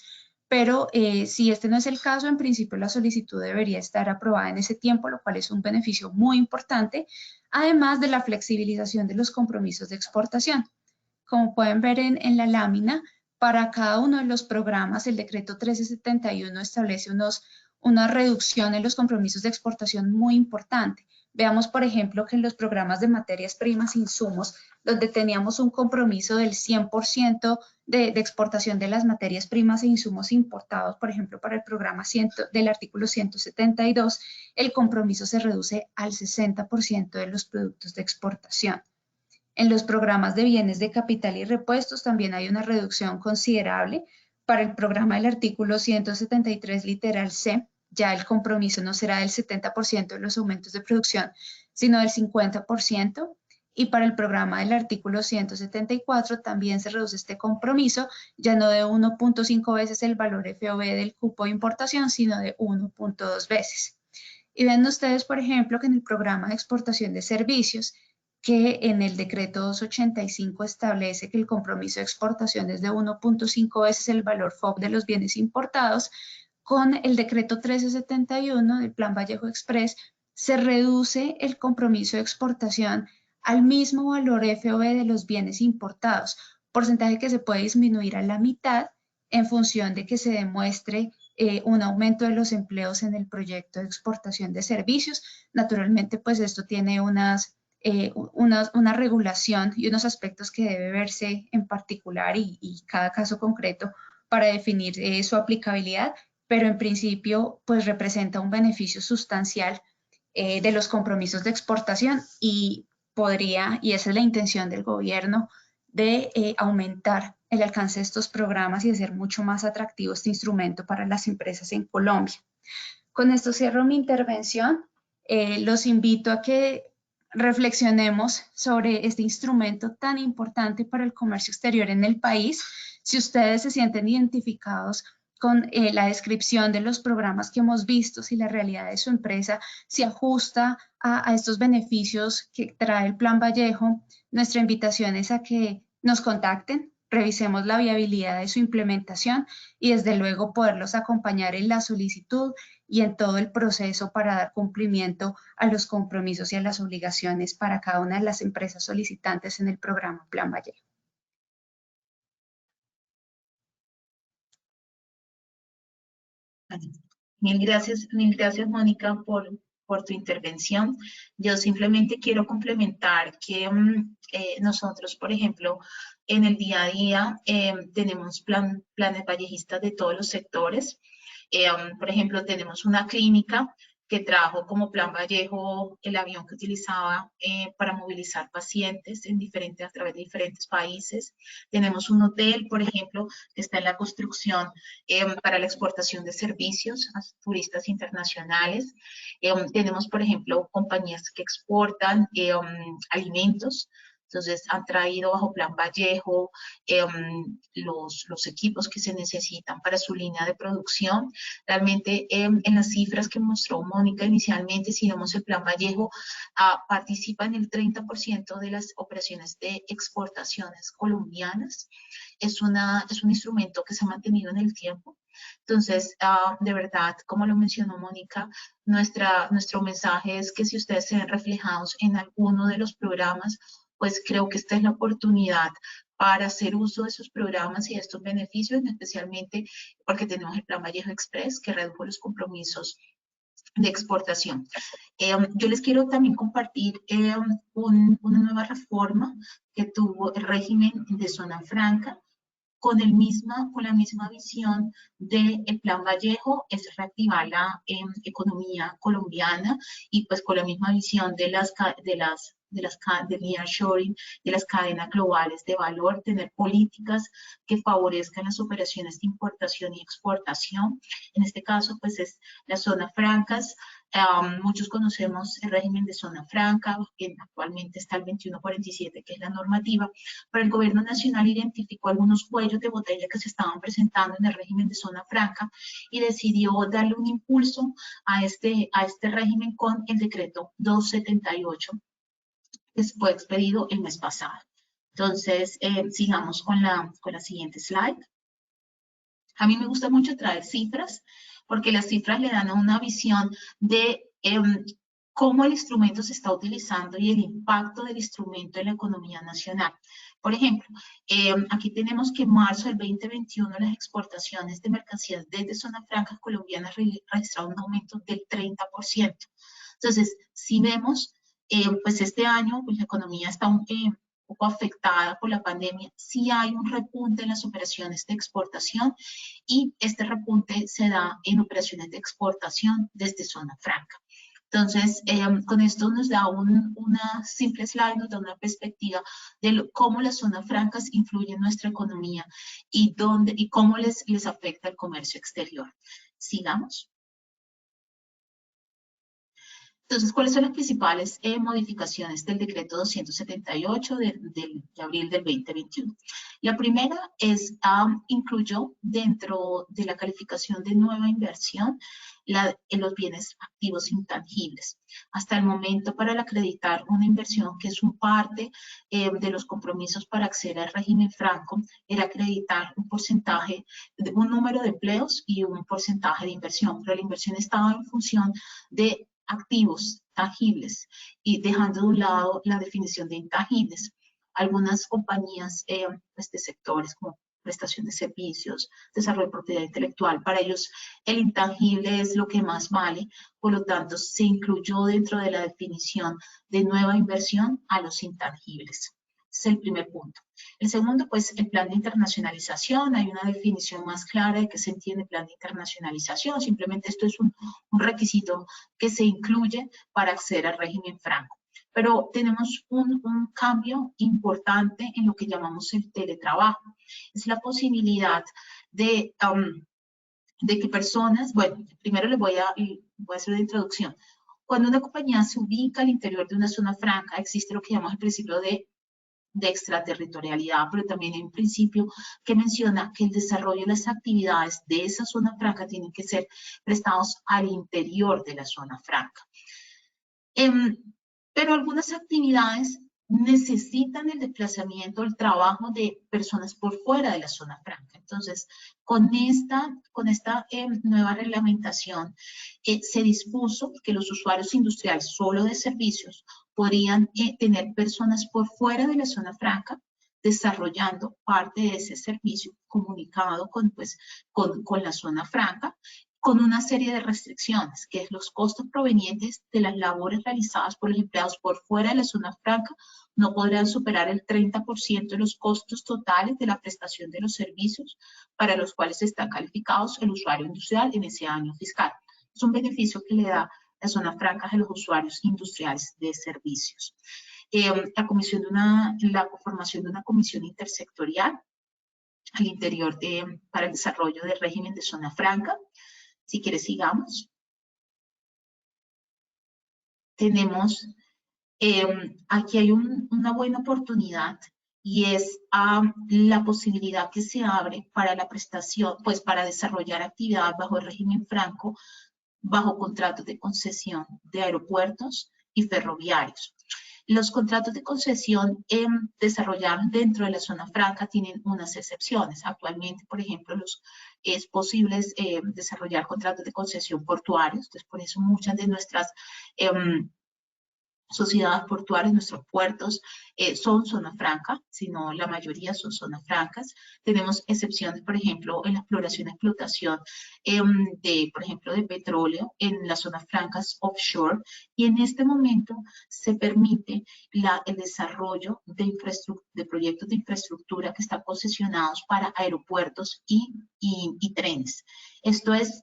Pero si este no es el caso, en principio la solicitud debería estar aprobada en ese tiempo, lo cual es un beneficio muy importante, además de la flexibilización de los compromisos de exportación. Como pueden ver en la lámina, para cada uno de los programas, el decreto 1371 establece una reducción en los compromisos de exportación muy importante. Veamos, por ejemplo, que en los programas de materias primas e insumos, donde teníamos un compromiso del 100% de exportación de las materias primas e insumos importados, por ejemplo, para el programa del artículo 172, el compromiso se reduce al 60% de los productos de exportación. En los programas de bienes de capital y repuestos también hay una reducción considerable. Para el programa del artículo 173, literal C, ya el compromiso no será del 70% de los aumentos de producción, sino del 50%. Y para el programa del artículo 174 también se reduce este compromiso, ya no de 1.5 veces el valor FOB del cupo de importación, sino de 1.2 veces. Y ven ustedes, por ejemplo, que en el programa de exportación de servicios, que en el decreto 285 establece que el compromiso de exportación es de 1.5 veces el valor FOB de los bienes importados, con el decreto 1371 del Plan Vallejo Express se reduce el compromiso de exportación al mismo valor FOB de los bienes importados, porcentaje que se puede disminuir a la mitad en función de que se demuestre un aumento de los empleos en el proyecto de exportación de servicios. Naturalmente, pues esto tiene una regulación y unos aspectos que debe verse en particular y cada caso concreto para definir su aplicabilidad, pero en principio pues representa un beneficio sustancial de los compromisos de exportación y esa es la intención del gobierno, de aumentar el alcance de estos programas y hacer mucho más atractivo este instrumento para las empresas en Colombia. Con esto cierro mi intervención. Los invito a que reflexionemos sobre este instrumento tan importante para el comercio exterior en el país. Si ustedes se sienten identificados con la descripción de los programas que hemos visto, si la realidad de su empresa se ajusta a estos beneficios que trae el Plan Vallejo, nuestra invitación es a que nos contacten, revisemos la viabilidad de su implementación y desde luego poderlos acompañar en la solicitud y en todo el proceso para dar cumplimiento a los compromisos y a las obligaciones para cada una de las empresas solicitantes en el programa Plan Vallejo. Mil gracias, Mónica, por tu intervención. Yo simplemente quiero complementar que nosotros, por ejemplo, en el día a día tenemos planes vallejistas de todos los sectores. Por ejemplo, tenemos una clínica que trajo como Plan Vallejo el avión que utilizaba para movilizar pacientes a través de diferentes países. Tenemos un hotel, por ejemplo, que está en la construcción para la exportación de servicios a turistas internacionales. Tenemos, por ejemplo, compañías que exportan alimentos. Entonces, han traído bajo Plan Vallejo los equipos que se necesitan para su línea de producción. Realmente, en las cifras que mostró Mónica inicialmente, si vemos el Plan Vallejo, participa en el 30% de las operaciones de exportaciones colombianas. Es un instrumento que se ha mantenido en el tiempo. Entonces, de verdad, como lo mencionó Mónica, nuestro mensaje es que si ustedes se ven reflejados en alguno de los programas, pues creo que esta es la oportunidad para hacer uso de esos programas y de estos beneficios, especialmente porque tenemos el Plan Vallejo Express, que redujo los compromisos de exportación. Yo les quiero también compartir una nueva reforma que tuvo el régimen de zona franca, con la misma visión del Plan Vallejo, es reactivar la economía colombiana y pues con la misma visión del nearshoring, de las cadenas globales de valor, tener políticas que favorezcan las operaciones de importación y exportación. En este caso, pues es las zonas francas. Muchos conocemos el régimen de zona franca, que actualmente está el 2147, que es la normativa, pero el gobierno nacional identificó algunos cuellos de botella que se estaban presentando en el régimen de zona franca y decidió darle un impulso a este régimen con el decreto 278, que fue expedido el mes pasado. Entonces, sigamos con la siguiente slide. A mí me gusta mucho traer cifras, porque las cifras le dan una visión de cómo el instrumento se está utilizando y el impacto del instrumento en la economía nacional. Por ejemplo, aquí tenemos que en marzo del 2021 las exportaciones de mercancías desde zonas francas colombianas registraron un aumento del 30%. Entonces, si vemos, pues este año pues la economía está un poco afectada por la pandemia, sí hay un repunte en las operaciones de exportación y este repunte se da en operaciones de exportación desde zona franca. Entonces, con esto nos da una simple slide, nos da una perspectiva de cómo las zonas francas influyen en nuestra economía y cómo les afecta el comercio exterior. Sigamos. Entonces, ¿cuáles son las principales modificaciones del decreto 278 de abril del 2021? La primera es, incluyó dentro de la calificación de nueva inversión en los bienes activos intangibles. Hasta el momento, para acreditar una inversión que es un parte de los compromisos para acceder al régimen franco, era acreditar un porcentaje, un número de empleos y un porcentaje de inversión, pero la inversión estaba en función de activos tangibles y dejando de un lado la definición de intangibles. Algunas compañías de sectores como prestación de servicios, desarrollo de propiedad intelectual, para ellos el intangible es lo que más vale, por lo tanto se incluyó dentro de la definición de nueva inversión a los intangibles. Es el primer punto. El segundo, pues, el plan de internacionalización. Hay una definición más clara de qué se entiende plan de internacionalización. Simplemente esto es un requisito que se incluye para acceder al régimen franco. Pero tenemos un cambio importante en lo que llamamos el teletrabajo. Es la posibilidad de que personas, bueno, primero les voy a hacer una introducción. Cuando una compañía se ubica al interior de una zona franca, existe lo que llamamos el principio de extraterritorialidad, pero también hay un principio que menciona que el desarrollo de las actividades de esa zona franca tienen que ser prestados al interior de la zona franca. Pero algunas actividades necesitan el desplazamiento, el trabajo de personas por fuera de la zona franca. Entonces, con esta nueva reglamentación, se dispuso que los usuarios industriales solo de servicios podrían tener personas por fuera de la zona franca desarrollando parte de ese servicio comunicado con la zona franca, con una serie de restricciones, que es los costos provenientes de las labores realizadas por los empleados por fuera de la zona franca no podrán superar el 30% de los costos totales de la prestación de los servicios para los cuales están calificados el usuario industrial en ese año fiscal. Es un beneficio que le da la zona franca a los usuarios industriales de servicios. La conformación de una comisión intersectorial al interior para el desarrollo del régimen de zona franca. Si quieres, sigamos. Tenemos, aquí hay una buena oportunidad y es la posibilidad que se abre para la prestación, pues para desarrollar actividad bajo el régimen franco, bajo contratos de concesión de aeropuertos y ferroviarios. Los contratos de concesión desarrollados dentro de la zona franca tienen unas excepciones. Actualmente, por ejemplo, es posible desarrollar contratos de concesión portuarios. Entonces, por eso muchas de nuestras sociedades portuarias, nuestros puertos son zona franca, sino la mayoría son zonas francas. Tenemos excepciones, por ejemplo, en la exploración y explotación por ejemplo, de petróleo en las zonas francas offshore. Y en este momento se permite el desarrollo de proyectos de infraestructura que están concesionados para aeropuertos y trenes. Esto es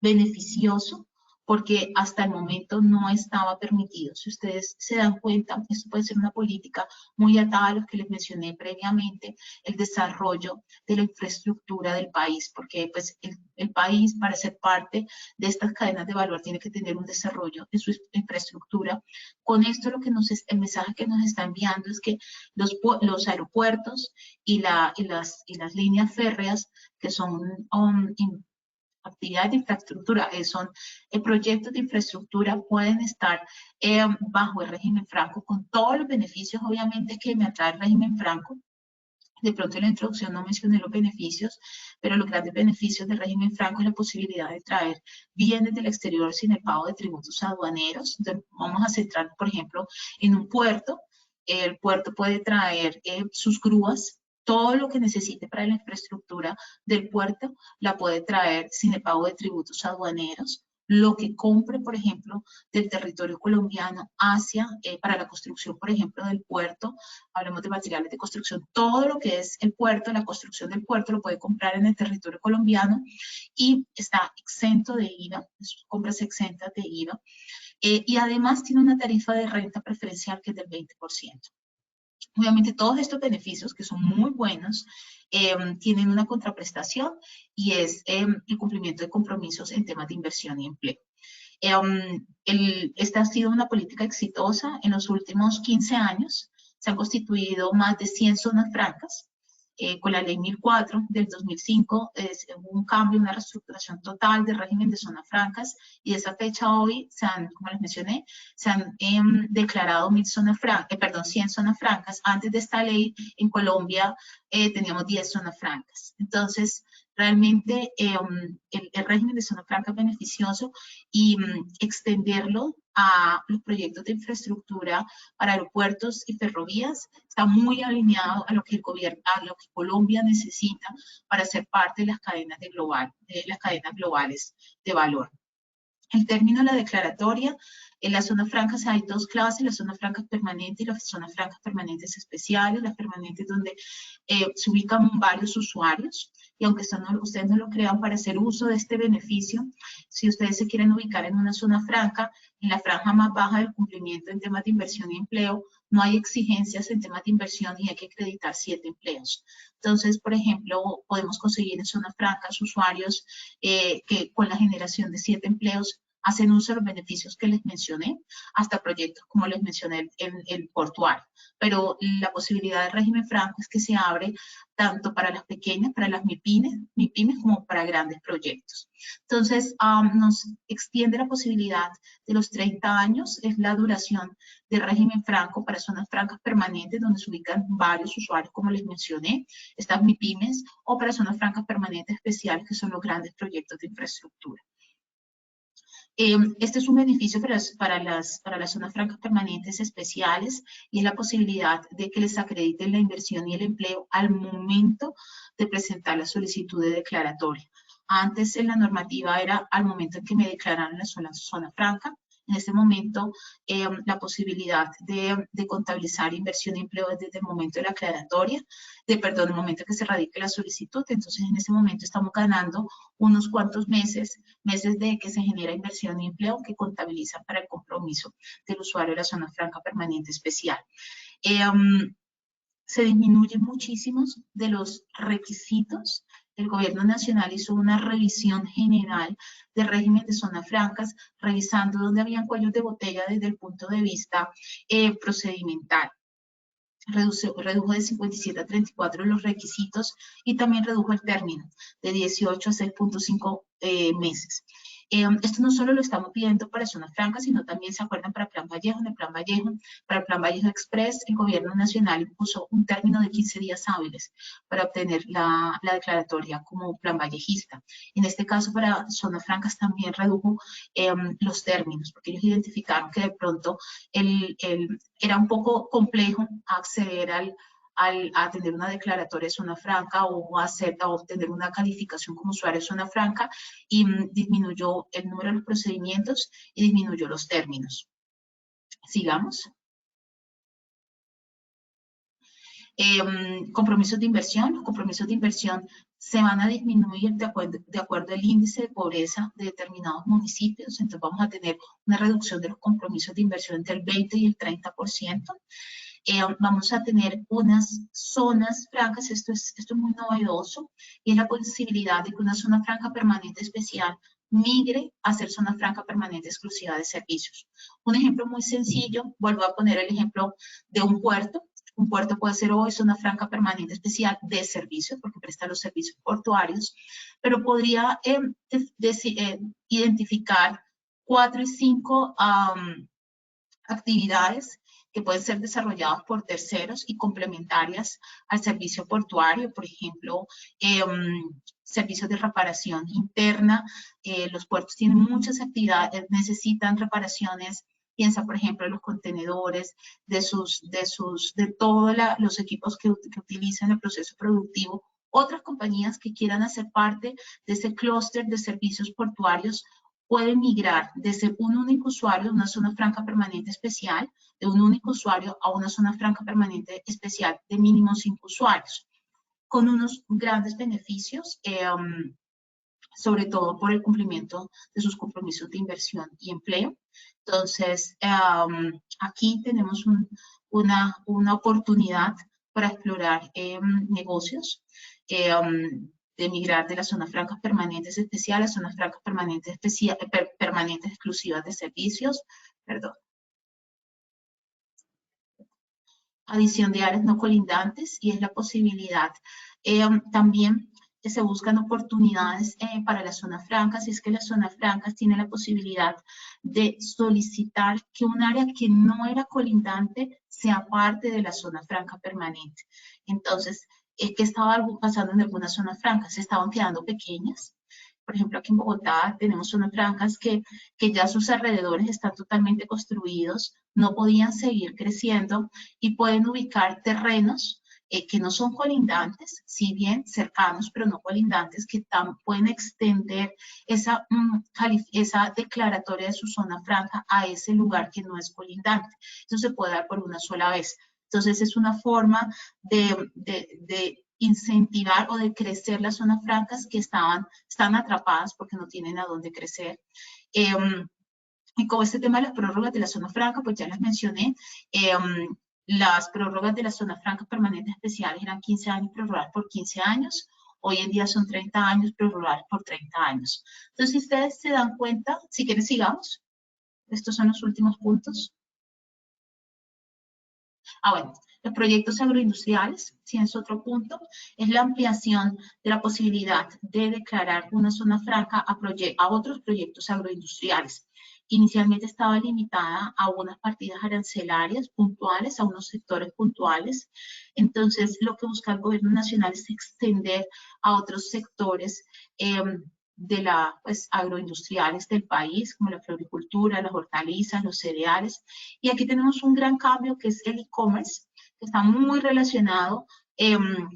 beneficioso porque hasta el momento no estaba permitido. Si ustedes se dan cuenta, esto puede ser una política muy atada a lo que les mencioné previamente, el desarrollo de la infraestructura del país, porque pues el país, para ser parte de estas cadenas de valor, tiene que tener un desarrollo de su infraestructura. Con esto el mensaje que nos está enviando es que los aeropuertos y las líneas férreas, que son actividades de infraestructura, son proyectos de infraestructura, pueden estar bajo el régimen franco, con todos los beneficios, obviamente, que me atrae el régimen franco. De pronto en la introducción no mencioné los beneficios, pero los grandes beneficios del régimen franco es la posibilidad de traer bienes del exterior sin el pago de tributos aduaneros. Entonces, vamos a centrar, por ejemplo, en un puerto. El puerto puede traer sus grúas, todo lo que necesite para la infraestructura del puerto la puede traer sin el pago de tributos aduaneros. Lo que compre, por ejemplo, del territorio colombiano para la construcción, por ejemplo, del puerto, hablemos de materiales de construcción, todo lo que es el puerto, la construcción del puerto lo puede comprar en el territorio colombiano y está exento de IVA, compras exentas de IVA, y además tiene una tarifa de renta preferencial que es del 20%. Obviamente todos estos beneficios, que son muy buenos, tienen una contraprestación y es el cumplimiento de compromisos en temas de inversión y empleo. Esta ha sido una política exitosa. En los últimos 15 años se han constituido más de 100 zonas francas. Con la ley 1004 del 2005 hubo un cambio, una reestructuración total del régimen de zonas francas y de esa fecha hoy, como les mencioné, se han declarado 100 zonas francas. Antes de esta ley en Colombia teníamos 10 zonas francas. Entonces, realmente el régimen de zona franca es beneficioso y extenderlo a los proyectos de infraestructura para aeropuertos y ferrovías está muy alineado a lo que Colombia necesita para ser parte de las cadenas globales de valor. El término de la declaratoria, en las zonas francas hay dos clases, las zonas francas permanentes y las zonas francas permanentes especiales. Las permanentes donde se ubican varios usuarios, y aunque ustedes no lo crean, para hacer uso de este beneficio, si ustedes se quieren ubicar en una zona franca, en la franja más baja del cumplimiento en temas de inversión y empleo, no hay exigencias en temas de inversión y hay que acreditar 7 empleos. Entonces, por ejemplo, podemos conseguir en zonas francas usuarios que con la generación de 7 empleos hacen uso de los beneficios que les mencioné, hasta proyectos como les mencioné en el portuario. Pero la posibilidad del régimen franco es que se abre tanto para las pequeñas, para las MIPYMES como para grandes proyectos. Entonces, nos extiende la posibilidad de los 30 años, es la duración del régimen franco para zonas francas permanentes, donde se ubican varios usuarios, como les mencioné, estas MIPYMES, o para zonas francas permanentes especiales, que son los grandes proyectos de infraestructura. Este es un beneficio para las zonas francas permanentes especiales, y es la posibilidad de que les acrediten la inversión y el empleo al momento de presentar la solicitud de declaratoria. Antes en la normativa era al momento en que me declararon la zona franca. En este momento, la posibilidad de contabilizar inversión y empleo desde el momento de la aclaratoria, el momento que se radique la solicitud. Entonces, en este momento estamos ganando unos cuantos meses de que se genera inversión y empleo que contabilizan para el compromiso del usuario de la zona franca permanente especial. Se disminuyen muchísimos de los requisitos. El gobierno nacional hizo una revisión general del régimen de zonas francas, revisando dónde habían cuellos de botella desde el punto de vista procedimental. Redujo de 57 a 34 los requisitos, y también redujo el término de 18 a 6.5 meses. Esto no solo lo estamos pidiendo para zonas francas, sino también, ¿se acuerdan? Para Plan Vallejo, para el Plan Vallejo Express, el gobierno nacional impuso un término de 15 días hábiles para obtener la declaratoria como plan vallejista. En este caso, para zonas francas también redujo los términos, porque ellos identificaron que de pronto era un poco complejo acceder a tener una declaratoria de zona franca o a obtener una calificación como usuario de zona franca, y disminuyó el número de los procedimientos y disminuyó los términos. Sigamos. Compromisos de inversión. Los compromisos de inversión se van a disminuir de acuerdo al índice de pobreza de determinados municipios. Entonces vamos a tener una reducción de los compromisos de inversión entre el 20 y el 30%. Vamos a tener unas zonas francas, esto es muy novedoso, y es la posibilidad de que una zona franca permanente especial migre a ser zona franca permanente exclusiva de servicios. Un ejemplo muy sencillo, vuelvo a poner el ejemplo de un puerto. Un puerto puede ser hoy zona franca permanente especial de servicios, porque presta los servicios portuarios, pero podría identificar 4 y 5 actividades que pueden ser desarrolladas por terceros y complementarias al servicio portuario. Por ejemplo, servicios de reparación interna. Los puertos tienen muchas actividades, necesitan reparaciones. Piensa, por ejemplo, en los contenedores, de todos los equipos que utilizan en el proceso productivo. Otras compañías que quieran hacer parte de ese clúster de servicios portuarios pueden migrar desde un único usuario de una zona franca permanente especial, de un único usuario a una zona franca permanente especial de mínimo 5 usuarios, con unos grandes beneficios, sobre todo por el cumplimiento de sus compromisos de inversión y empleo. Entonces, aquí tenemos una oportunidad para explorar negocios, de migrar de las zonas francas permanentes especiales a zonas francas permanentes exclusivas de servicios. Perdón. Adición de áreas no colindantes, y es la posibilidad también que se buscan oportunidades para las zonas francas, y es que las zonas francas tienen la posibilidad de solicitar que un área que no era colindante sea parte de la zona franca permanente. Entonces, ¿qué estaba pasando en algunas zonas francas? Se estaban quedando pequeñas. Por ejemplo, aquí en Bogotá tenemos zonas francas que ya sus alrededores están totalmente construidos, no podían seguir creciendo, y pueden ubicar terrenos que no son colindantes, si bien cercanos, pero no colindantes, que pueden extender esa declaratoria de su zona franca a ese lugar que no es colindante. Eso se puede dar por una sola vez. Entonces, es una forma de incentivar o de crecer las zonas francas que están atrapadas porque no tienen a dónde crecer. Y como este tema de las prórrogas de la zona franca, pues ya las mencioné, las prórrogas de la zona franca permanentes especiales eran 15 años prorrogadas por 15 años, hoy en día son 30 años prorrogadas por 30 años. Entonces, si ustedes se dan cuenta, si quieren sigamos, estos son los últimos puntos. Bueno, los proyectos agroindustriales, si es otro punto, es la ampliación de la posibilidad de declarar una zona franca a otros proyectos agroindustriales. Inicialmente estaba limitada a unas partidas arancelarias puntuales, a unos sectores puntuales. Entonces, lo que busca el gobierno nacional es extender a otros sectores agroindustriales del país, como la floricultura, las hortalizas, los cereales. Y aquí tenemos un gran cambio que es el e-commerce, que está muy relacionado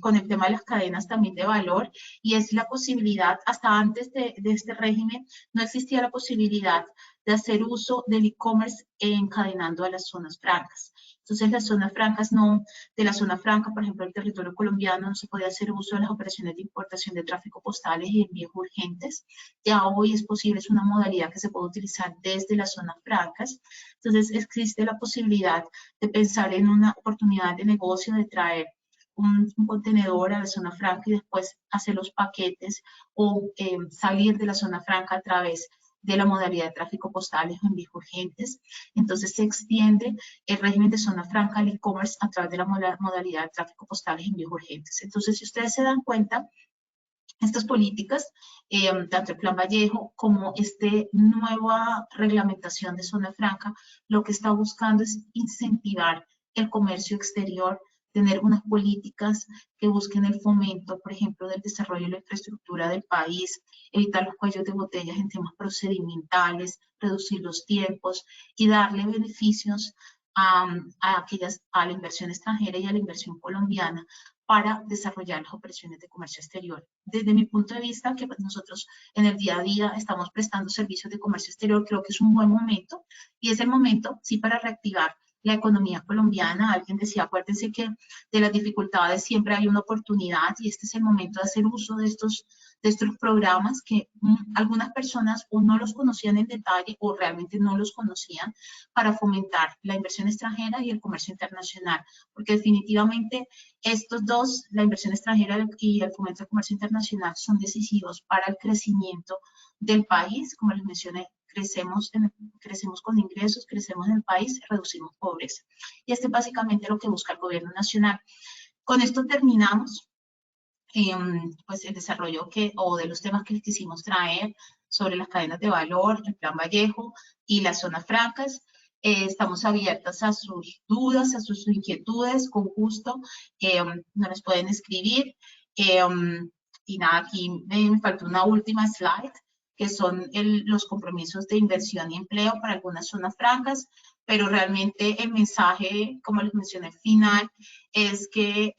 con el tema de las cadenas también de valor, y es la posibilidad, hasta antes de este régimen, no existía la posibilidad de hacer uso del e-commerce encadenando a las zonas francas. Entonces, las zonas francas de la zona franca, por ejemplo, el territorio colombiano, no se podía hacer uso de las operaciones de importación de tráfico postales y envíos urgentes. Ya hoy es posible, es una modalidad que se puede utilizar desde las zonas francas. Entonces, existe la posibilidad de pensar en una oportunidad de negocio, de traer un contenedor a la zona franca y después hacer los paquetes o salir de la zona franca a través de la modalidad de tráfico postales o envíos urgentes. Entonces se extiende el régimen de zona franca al e-commerce a través de la modalidad de tráfico postales y envíos urgentes. Entonces, si ustedes se dan cuenta, estas políticas, tanto el Plan Vallejo como esta nueva reglamentación de zona franca, lo que está buscando es incentivar el comercio exterior, tener unas políticas que busquen el fomento, por ejemplo, del desarrollo de la infraestructura del país, evitar los cuellos de botellas en temas procedimentales, reducir los tiempos y darle beneficios a la inversión extranjera y a la inversión colombiana para desarrollar las operaciones de comercio exterior. Desde mi punto de vista, que nosotros en el día a día estamos prestando servicios de comercio exterior, creo que es un buen momento, y es el momento, sí, para reactivar la economía colombiana. Alguien decía, acuérdense que de las dificultades siempre hay una oportunidad, y este es el momento de hacer uso de estos programas que algunas personas o no los conocían en detalle o realmente no los conocían, para fomentar la inversión extranjera y el comercio internacional, porque definitivamente estos dos, la inversión extranjera y el fomento del comercio internacional, son decisivos para el crecimiento del país. Como les mencioné, crecemos con ingresos, crecemos en el país, reducimos pobreza. Y este es básicamente lo que busca el gobierno nacional. Con esto terminamos pues el desarrollo de los temas que les quisimos traer sobre las cadenas de valor, el Plan Vallejo y las zonas francas. Estamos abiertas a sus dudas, a sus inquietudes, con gusto nos las pueden escribir. Y nada, aquí me faltó una última slide, que son los compromisos de inversión y empleo para algunas zonas francas, pero realmente el mensaje, como les mencioné, final, es que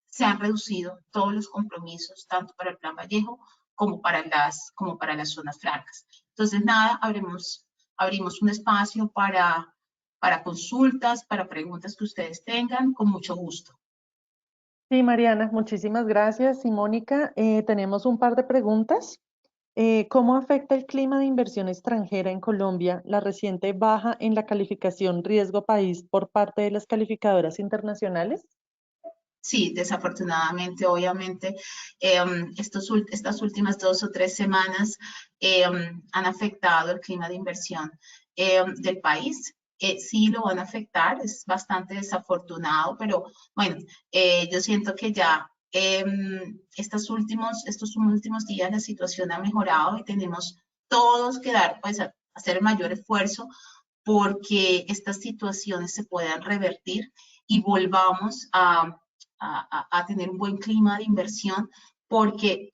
se han reducido todos los compromisos, tanto para el Plan Vallejo como para las zonas francas. Entonces, nada, abrimos un espacio para consultas, para preguntas que ustedes tengan, con mucho gusto. Sí, Mariana, muchísimas gracias. Y Mónica, tenemos un par de preguntas. ¿Cómo afecta el clima de inversión extranjera en Colombia la reciente baja en la calificación riesgo país por parte de las calificadoras internacionales? Sí, desafortunadamente, obviamente, estas últimas 2 o 3 semanas han afectado el clima de inversión del país. Sí lo van a afectar, es bastante desafortunado, pero bueno, yo siento que ya estos últimos días la situación ha mejorado y tenemos todos que hacer el mayor esfuerzo porque estas situaciones se puedan revertir y volvamos a tener un buen clima de inversión, porque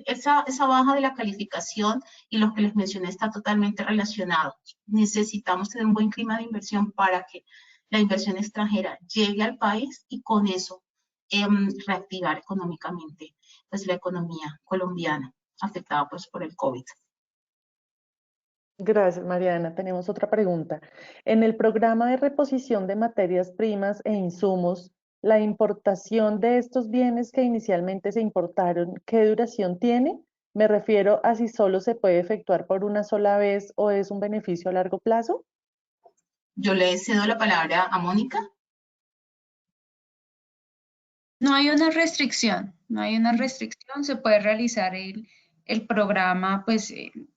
esa baja de la calificación y lo que les mencioné está totalmente relacionado. Necesitamos tener un buen clima de inversión para que la inversión extranjera llegue al país y con eso reactivar económicamente pues la economía colombiana afectada pues por el COVID. Gracias, Mariana. Tenemos otra pregunta. En el programa de reposición de materias primas e insumos, la importación de estos bienes que inicialmente se importaron, ¿qué duración tiene? Me refiero a si solo se puede efectuar por una sola vez o es un beneficio a largo plazo. Yo le cedo la palabra a Mónica. No hay una restricción, no hay una restricción, se puede realizar el programa, pues,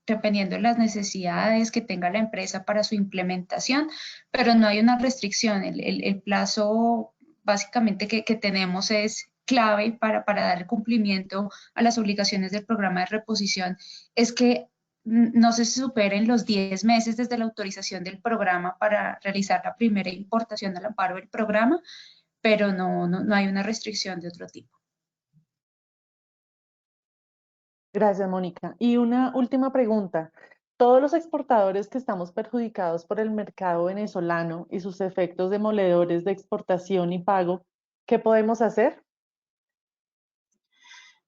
dependiendo de las necesidades que tenga la empresa para su implementación, pero no hay una restricción. El plazo básicamente que tenemos es clave para dar cumplimiento a las obligaciones del programa de reposición, es que no se superen los 10 meses desde la autorización del programa para realizar la primera importación al amparo del programa, pero no hay una restricción de otro tipo. Gracias, Mónica. Y una última pregunta. Todos los exportadores que estamos perjudicados por el mercado venezolano y sus efectos demoledores de exportación y pago, ¿qué podemos hacer?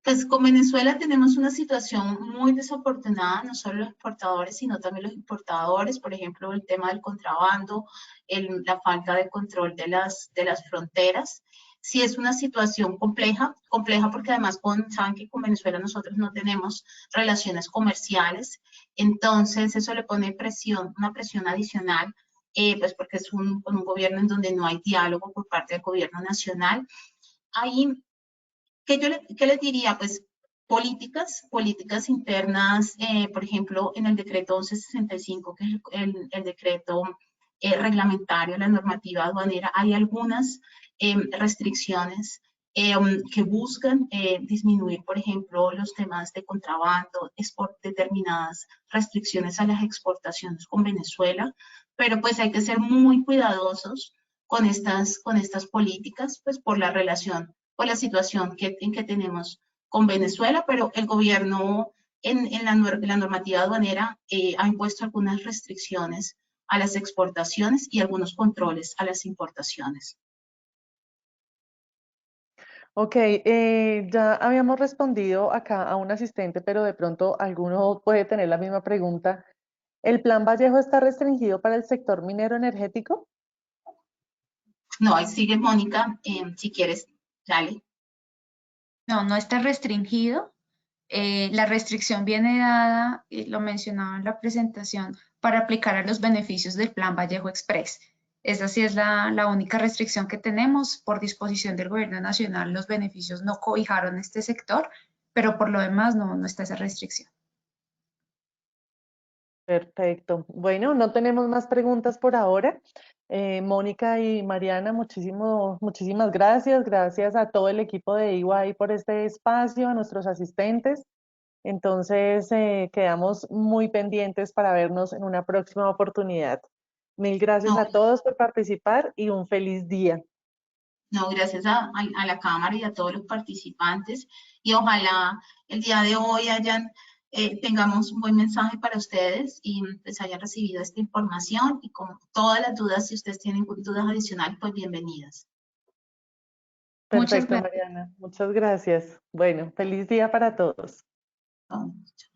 Pues con Venezuela tenemos una situación muy desafortunada, no solo los exportadores, sino también los importadores, por ejemplo, el tema del contrabando, la falta de control de las fronteras. Sí es una situación compleja porque además saben que con Venezuela nosotros no tenemos relaciones comerciales, entonces eso le pone presión, una presión adicional, pues porque es un gobierno en donde no hay diálogo por parte del gobierno nacional. Hay ¿qué les diría? Pues políticas internas, por ejemplo, en el decreto 1165, que es el decreto reglamentario, la normativa aduanera, hay algunas restricciones que buscan disminuir, por ejemplo, los temas de contrabando, determinadas restricciones a las exportaciones con Venezuela, pero pues hay que ser muy cuidadosos con estas políticas, pues por la relación o la situación en que tenemos con Venezuela, pero el gobierno en la normativa aduanera ha impuesto algunas restricciones a las exportaciones y algunos controles a las importaciones. Ok, ya habíamos respondido acá a un asistente, pero de pronto alguno puede tener la misma pregunta. ¿El Plan Vallejo está restringido para el sector minero energético? No, ahí sigue Mónica, si quieres, dale. No está restringido. La restricción viene dada, lo mencionaba en la presentación, para aplicar a los beneficios del Plan Vallejo Express. Esa sí es la única restricción que tenemos. Por disposición del Gobierno Nacional, los beneficios no cobijaron este sector, pero por lo demás no está esa restricción. Perfecto. Bueno, no tenemos más preguntas por ahora. Mónica y Mariana, muchísimas gracias. Gracias a todo el equipo de EY por este espacio, a nuestros asistentes. Entonces, quedamos muy pendientes para vernos en una próxima oportunidad. Mil gracias No, a todos por participar y un feliz día. no, gracias a la Cámara y a todos los participantes y ojalá el día de hoy tengamos un buen mensaje para ustedes y pues hayan recibido esta información y con todas las dudas, si ustedes tienen dudas adicionales, pues bienvenidas. Muchas Perfecto, gracias. Mariana. Muchas gracias. Bueno, feliz día para todos. Entonces,